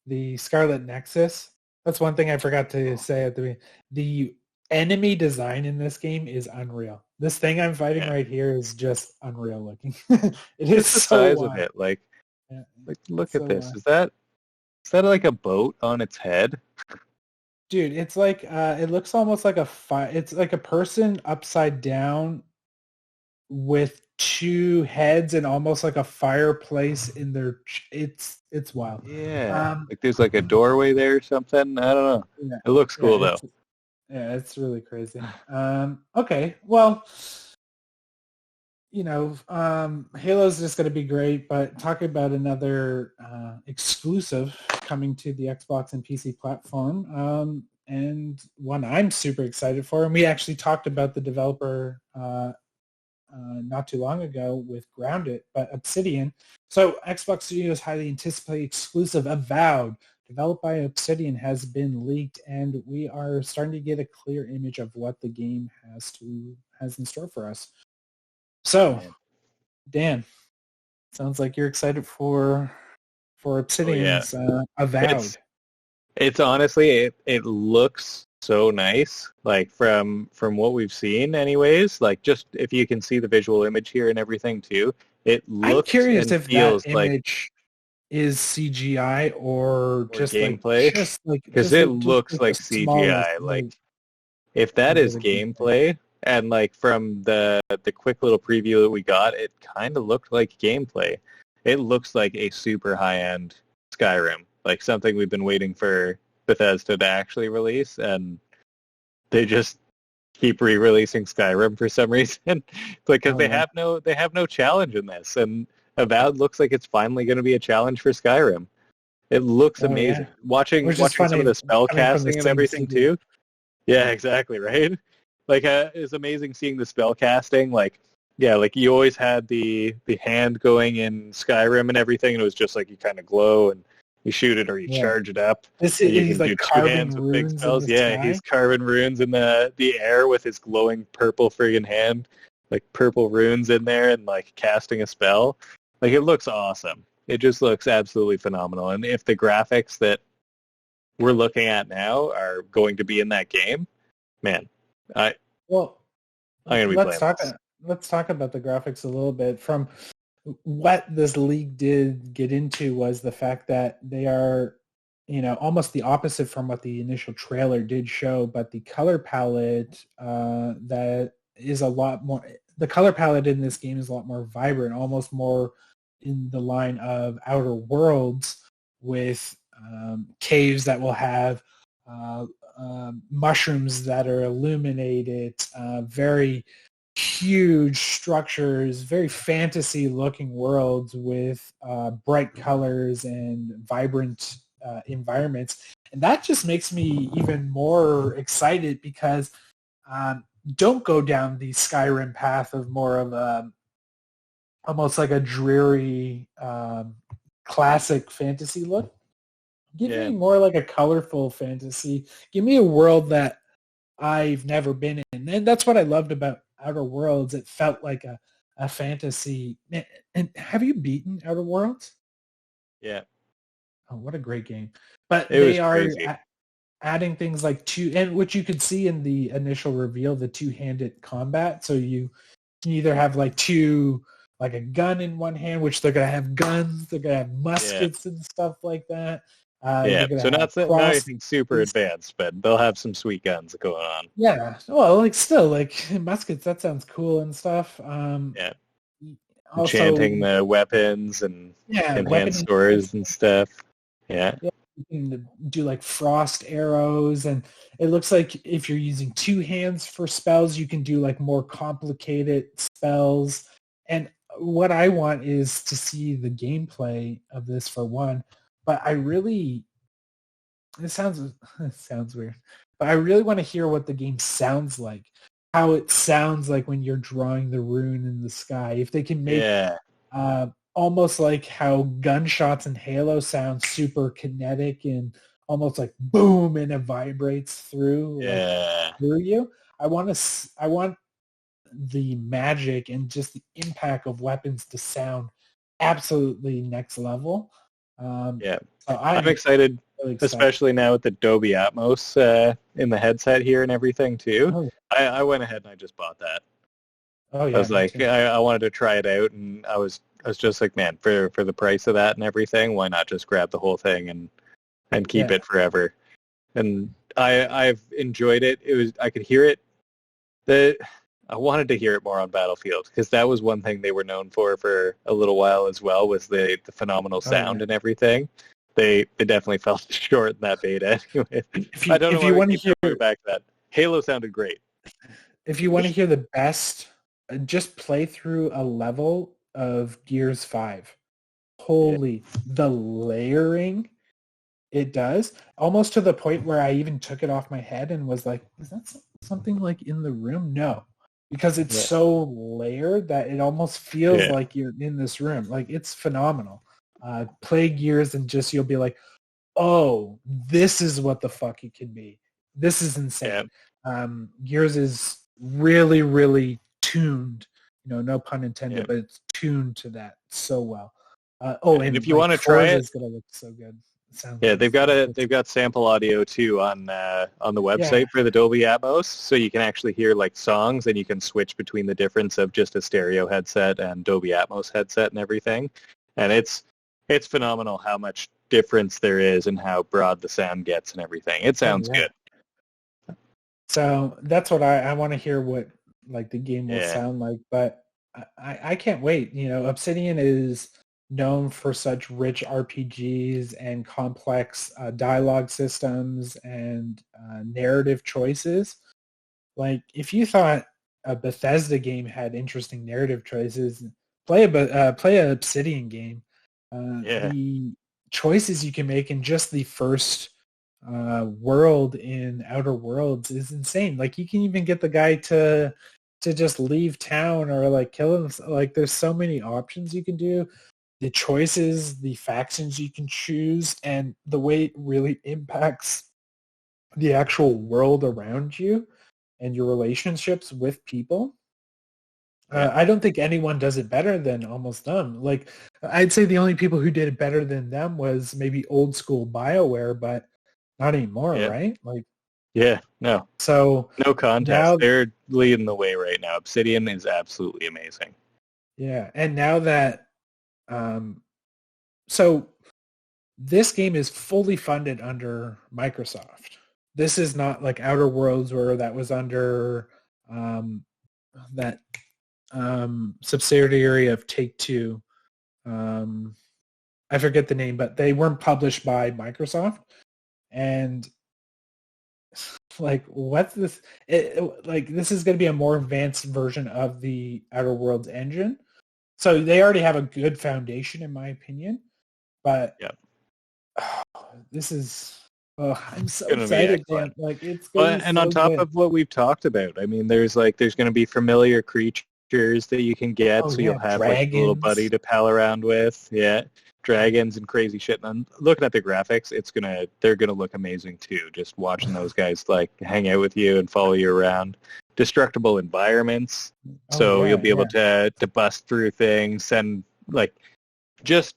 the Scarlet Nexus, that's one thing I forgot to say at the beginning. The enemy design in this game is unreal. This thing I'm fighting Yeah. right here is just unreal looking. It is Just the so size of wide. it, like Yeah, look so at this. Is that Is that like a boat on its head? Dude, it's like it looks almost like it's like a person upside down with two heads and almost like a fireplace in their it's wild. Yeah. Um Like there's like a doorway there or something. I don't know. yeah, It looks yeah, cool though. it's really crazy. Okay. Well, Halo's just going to be great, but talking about another exclusive coming to the Xbox and PC platform, and one I'm super excited for, and we actually talked about the developer not too long ago with Grounded, but Obsidian. So Xbox Studios' highly anticipated exclusive Avowed, developed by Obsidian, has been leaked, and we are starting to get a clear image of what the game has in store for us. So, Man. Dan, sounds like you're excited for Oh yeah. Obsidian's Avowed. It's honestly it looks so nice. Like from what we've seen anyways, like just if you can see the visual image here and everything too, it I'm looks curious and if that feels like image is CGI or more gameplay because it just looks like the like smallest. CGI. Like if that of is little gameplay. gameplay and like from the quick little preview that we got, it kind of looked like gameplay. It looks like a super high-end Skyrim, like something we've been waiting for Bethesda to actually release, and they just keep re-releasing Skyrim for some reason. Because Oh yeah. they have no challenge in this, and Avowed looks like it's finally going to be a challenge for Skyrim. It looks Oh yeah. amazing. Watching Which is some of funny the spell coming from the casting and same everything studio. too. Yeah, exactly, right? Like, it's amazing seeing the spell casting. Like, yeah, like you always had the hand going in Skyrim and everything, and it was just like you kind of glow and you shoot it or you Yeah. charge it up, This and you he's can do like two carving hands with big runes in spells. the Yeah, he's sky. carving runes in the air with his glowing purple friggin' hand, like purple runes in there, and like casting a spell. Like it looks awesome. It just looks absolutely phenomenal. And if the graphics that we're looking at now are going to be in that game, man, I Well, I'm gonna be let's playing talk this. let's talk about the graphics a little bit. From what this league did get into was the fact that they are, almost the opposite from what the initial trailer did show, but the color palette that is a lot more, the color palette in this game is a lot more vibrant, almost more in the line of Outer Worlds, with caves that will have uh, mushrooms that are illuminated, very huge structures, very fantasy looking worlds with bright colors and vibrant environments. And that just makes me even more excited because don't go down the Skyrim path of more of a almost like a dreary classic fantasy look. Give Yeah, me more like a colorful fantasy. Give me a world that I've never been in. And that's what I loved about Outer Worlds. It felt like a fantasy. And have you beaten Outer Worlds? yeah, Oh, what a great game. But it they was are crazy. adding things like and which you could see in the initial reveal, the two-handed combat. So you can either have like like a gun in one hand, which they're going to have guns, they're going to have Yeah, muskets and stuff like that. yeah. They're going So to have not cross. anything super advanced, but they'll have some sweet guns going on. Yeah. Well, like still like muskets, that sounds cool and stuff. Yeah, Also, enchanting the weapons and yeah, enhanced weapon stores and stuff. Yeah, yeah, you can do like frost arrows, and it looks like if you're using two hands for spells, you can do like more complicated spells. And what I want is to see the gameplay of this for one, but I really it sounds it sounds weird, but I really want to hear what the game sounds like. How it sounds like when you're drawing the rune in the sky. If they can make yeah, almost like how gunshots in Halo sound super kinetic and almost like boom, and it vibrates yeah, through you. I want the magic and just the impact of weapons to sound absolutely next level. Um, yeah. so I'm I'm excited, really excited. especially now with the Dolby Atmos in the headset here and everything too. Oh, I went ahead and I just bought that. oh I yeah, was me like, too. I wanted to try it out, and I was just like, man, for the price of that and everything, why not just grab the whole thing and and keep Yeah. it forever. And I've enjoyed it. I could hear it. I wanted to hear it more on Battlefield because that was one thing they were known for a little while as well, was the phenomenal Oh sound yeah. and everything. They definitely fell short in that beta. Anyway, I don't know If why you we want to keep hear coming back to that. Halo sounded great. if you want to hear the best, just play through a level of Gears 5. Yeah, Holy, the layering it does, almost to the point where I even took it off my head and was like, is that something like in the room? No, because it's yeah, so layered that it almost feels yeah, like you're in this room. Like, it's phenomenal. Play Gears and just you'll be like, oh, this is what the fuck it can be. This is yeah, insane. Gears is really, really tuned. No pun yeah. intended, but it's tuned to that so well. And if And you like want to try Forza it, is gonna look so good. It sounds yeah, like they've got sample audio too on the yeah, website for the Dolby Atmos, so you can actually hear like songs, and you can switch between the difference of just a stereo headset and Dolby Atmos headset and everything. And it's phenomenal how much difference there is and how broad the sound gets and everything. It oh sounds yeah. good. So that's what I want to hear what like the game will Yeah, sound like, but I can't wait. Obsidian is known for such rich RPGs and complex dialogue systems and narrative choices. Like, if you thought a Bethesda game had interesting narrative choices, play a Obsidian game. yeah, The choices you can make in just the first world in Outer Worlds is insane. Like, you can even get the guy to just leave town or like kill him. Like, there's so many options you can do. The choices, the factions you can choose, and the way it really impacts the actual world around you and your relationships with people. yeah, I don't think anyone does it better than almost them. Like, I'd say the only people who did it better than them was maybe old school BioWare, but not anymore, yeah, right? Like, yeah. No, so no contest. now, They're leading the way right now. Obsidian is absolutely amazing. yeah, and now that, um, so this game is fully funded under Microsoft. This is not like Outer Worlds where that was under that subsidiary of Take-Two. I forget the name, but they weren't published by Microsoft. And like, what's this? Like, this is going to be a more advanced version of the Outer Worlds engine. So they already have a good foundation, in my opinion. But Yeah, this is, oh, I'm so it's gonna be excited, excellent. Dan. Like, it's going to Well, be and on so top good. of what we've talked about, I mean, there's going to be familiar creatures that you can get, Oh so you'll yeah, have like a little buddy dragons. to pal around with. Yeah, dragons and crazy shit. And looking at the graphics, they're gonna look amazing too. Just watching those guys like hang out with you and follow you around. Destructible environments, Oh so you'll yeah, be able yeah. to bust through things and like just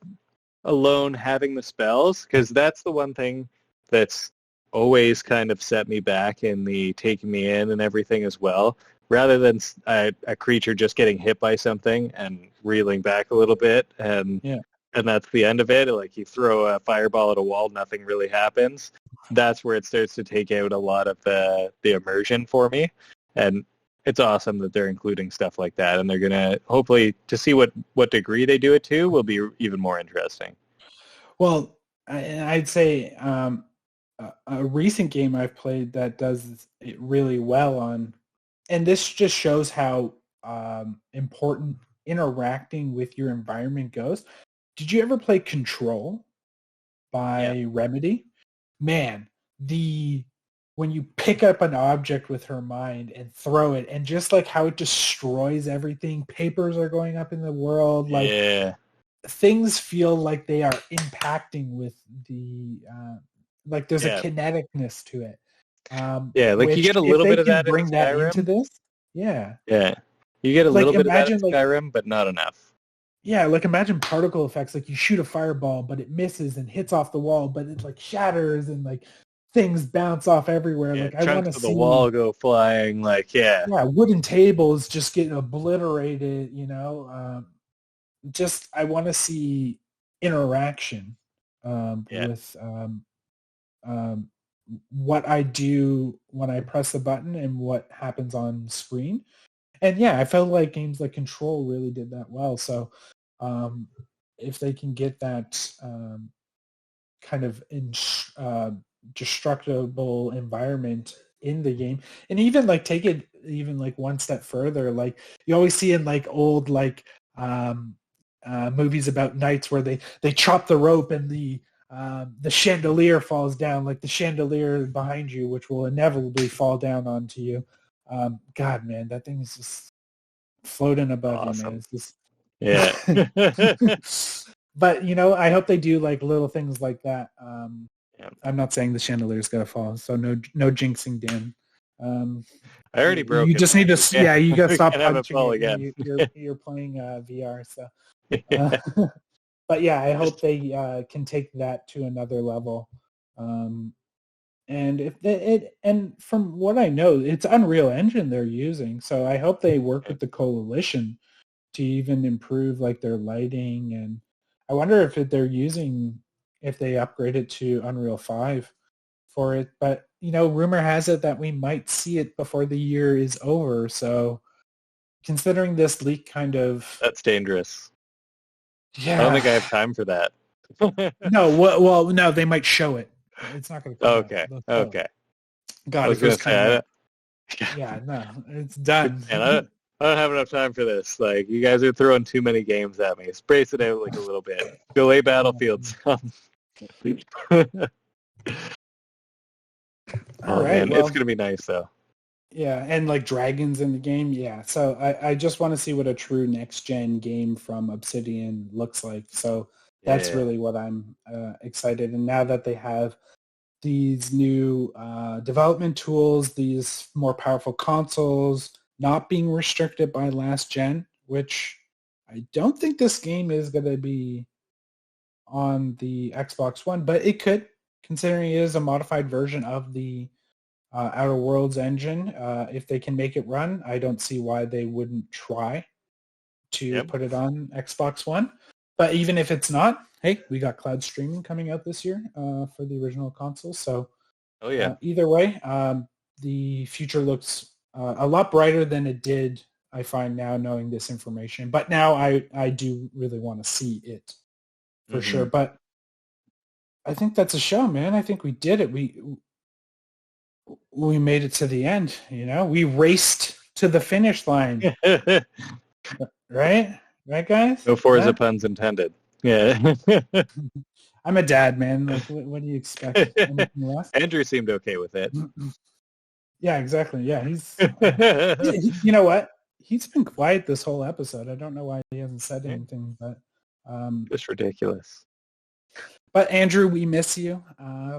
alone having the spells, because that's the one thing that's always kind of set me back in the taking me in and everything as well. Rather than a creature just getting hit by something and reeling back a little bit, Yeah. and that's the end of it. Like, you throw a fireball at a wall, nothing really happens. That's where it starts to take out a lot of the immersion for me. And it's awesome that they're including stuff like that, and they're gonna hopefully to see what degree they do it to will be even more interesting. Well, I'd say a recent game I've played that does it really well on, and this just shows how important interacting with your environment goes. Did you ever play Control Yeah, by Remedy? Man, the when you pick up an object with her mind and throw it, and just like how it destroys everything, papers are going up in the world, like yeah, things feel like they are impacting with the like there's a yeah, kineticness to it, yeah. Like, you which get a if little they bit of can that in bring that into Skyrim. this, yeah, Yeah, you get a like little bit of that imagine in like Skyrim, but not enough. yeah, like imagine particle effects, like you shoot a fireball but it misses and hits off the wall, but it like shatters and like things bounce off everywhere. Yeah, Like, I want chunks to of the see, wall go flying. Like, yeah, yeah, wooden tables just getting obliterated, just I want to see interaction yeah, with what I do when I press the button and what happens on screen. And yeah, I felt like games like Control really did that well. So if they can get that kind of destructible environment in the game, and even like take it even like one step further, like you always see in like old like movies about knights where they chop the rope and the chandelier falls down, like the chandelier behind you, which will inevitably fall down onto you. God, man, that thing is just floating above you, man. Awesome. It's Yeah. just... But, you know, I hope they do like little things like that. Yeah. I'm not saying the chandelier's got to fall, so no jinxing, Dan. I already broke you it. just need to, yeah, you got to stop Can't have it punching fall it. again. You're playing VR, so. But yeah, I hope they can take that to another level. And if and from what I know, it's Unreal Engine they're using. So I hope they work with the coalition to even improve like their lighting. And I wonder if they upgrade it to Unreal 5 for it. But, you know, rumor has it that we might see it before the year is over. So considering this leak kind of... That's dangerous. Yeah. I don't think I have time for that. No, well, no, they might show it. It's not going to come Okay. out. Okay. God, I was going to say, yeah, no, it's done. and I don't have enough time for this. Like, you guys are throwing too many games at me. Sprace it out like a little bit. Go play Battlefield some. All right, man, well, it's going to be nice, though. Yeah, and like dragons in the game, yeah. So I just want to see what a true next-gen game from Obsidian looks like. So that's really what I'm excited. And now that they have these new development tools, these more powerful consoles, not being restricted by last gen, which I don't think this game is going to be on the Xbox One, but it could, considering it is a modified version of the Outer Worlds engine. If they can make it run, I don't see why they wouldn't try to put it on Xbox One. But even if it's not, hey, we got cloud streaming coming out this year for the original console. So either way, the future looks a lot brighter than it did, I find now, knowing this information. But now I do really want to see it for sure. But I think that's a show, man. I think we did it. We made it to the end, you know? We raced to the finish line. Right? Right, guys? No Forza puns intended. Yeah. I'm a dad, man. Like, what do you expect? Anything less? Andrew seemed okay with it. Yeah, exactly. Yeah, he's... you know what? He's been quiet this whole episode. I don't know why he hasn't said anything, but... it's ridiculous. But Andrew, we miss you.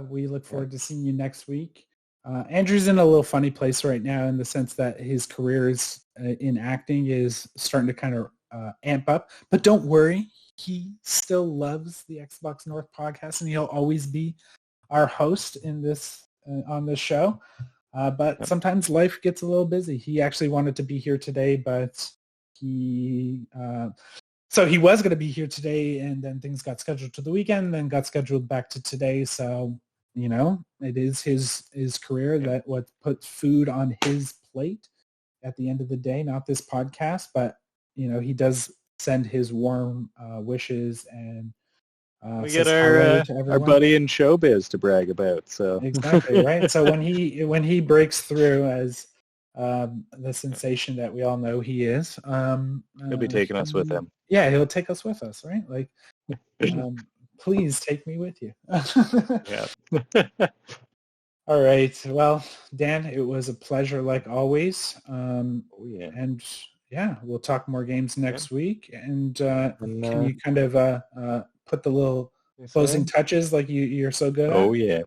We look forward to seeing you next week. Andrew's in a little funny place right now in the sense that his career is in acting is starting to kind of amp up. But don't worry, he still loves the Xbox North podcast, and he'll always be our host in this on this show. But sometimes life gets a little busy. He actually wanted to be here today, but he so he was going to be here today, and then things got scheduled to the weekend, then got scheduled back to today. So, you know, it is his career that what puts food on his plate at the end of the day, not this podcast. But, you know, he does send his warm wishes and we get our buddy in showbiz to brag about. So exactly, right. So when he breaks through as the sensation that we all know he is, he'll be taking us with him. Yeah, he'll take us with us, right? Like, please take me with you. Yeah. All right. Well, Dan, it was a pleasure like always. And yeah, we'll talk more games next week. And can you kind of put the little closing touches like you're so good at? Oh, yeah.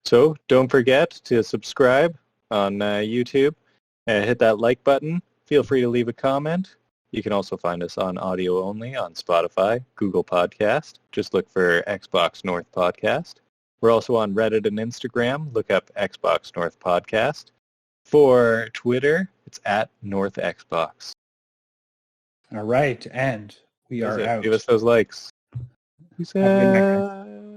So don't forget to subscribe on YouTube. Hit that like button. Feel free to leave a comment. You can also find us on audio only on Spotify, Google Podcast. Just look for Xbox North Podcast. We're also on Reddit and Instagram. Look up Xbox North Podcast. For Twitter, it's at North Xbox. All right, and we are out. Give us those likes. Bye.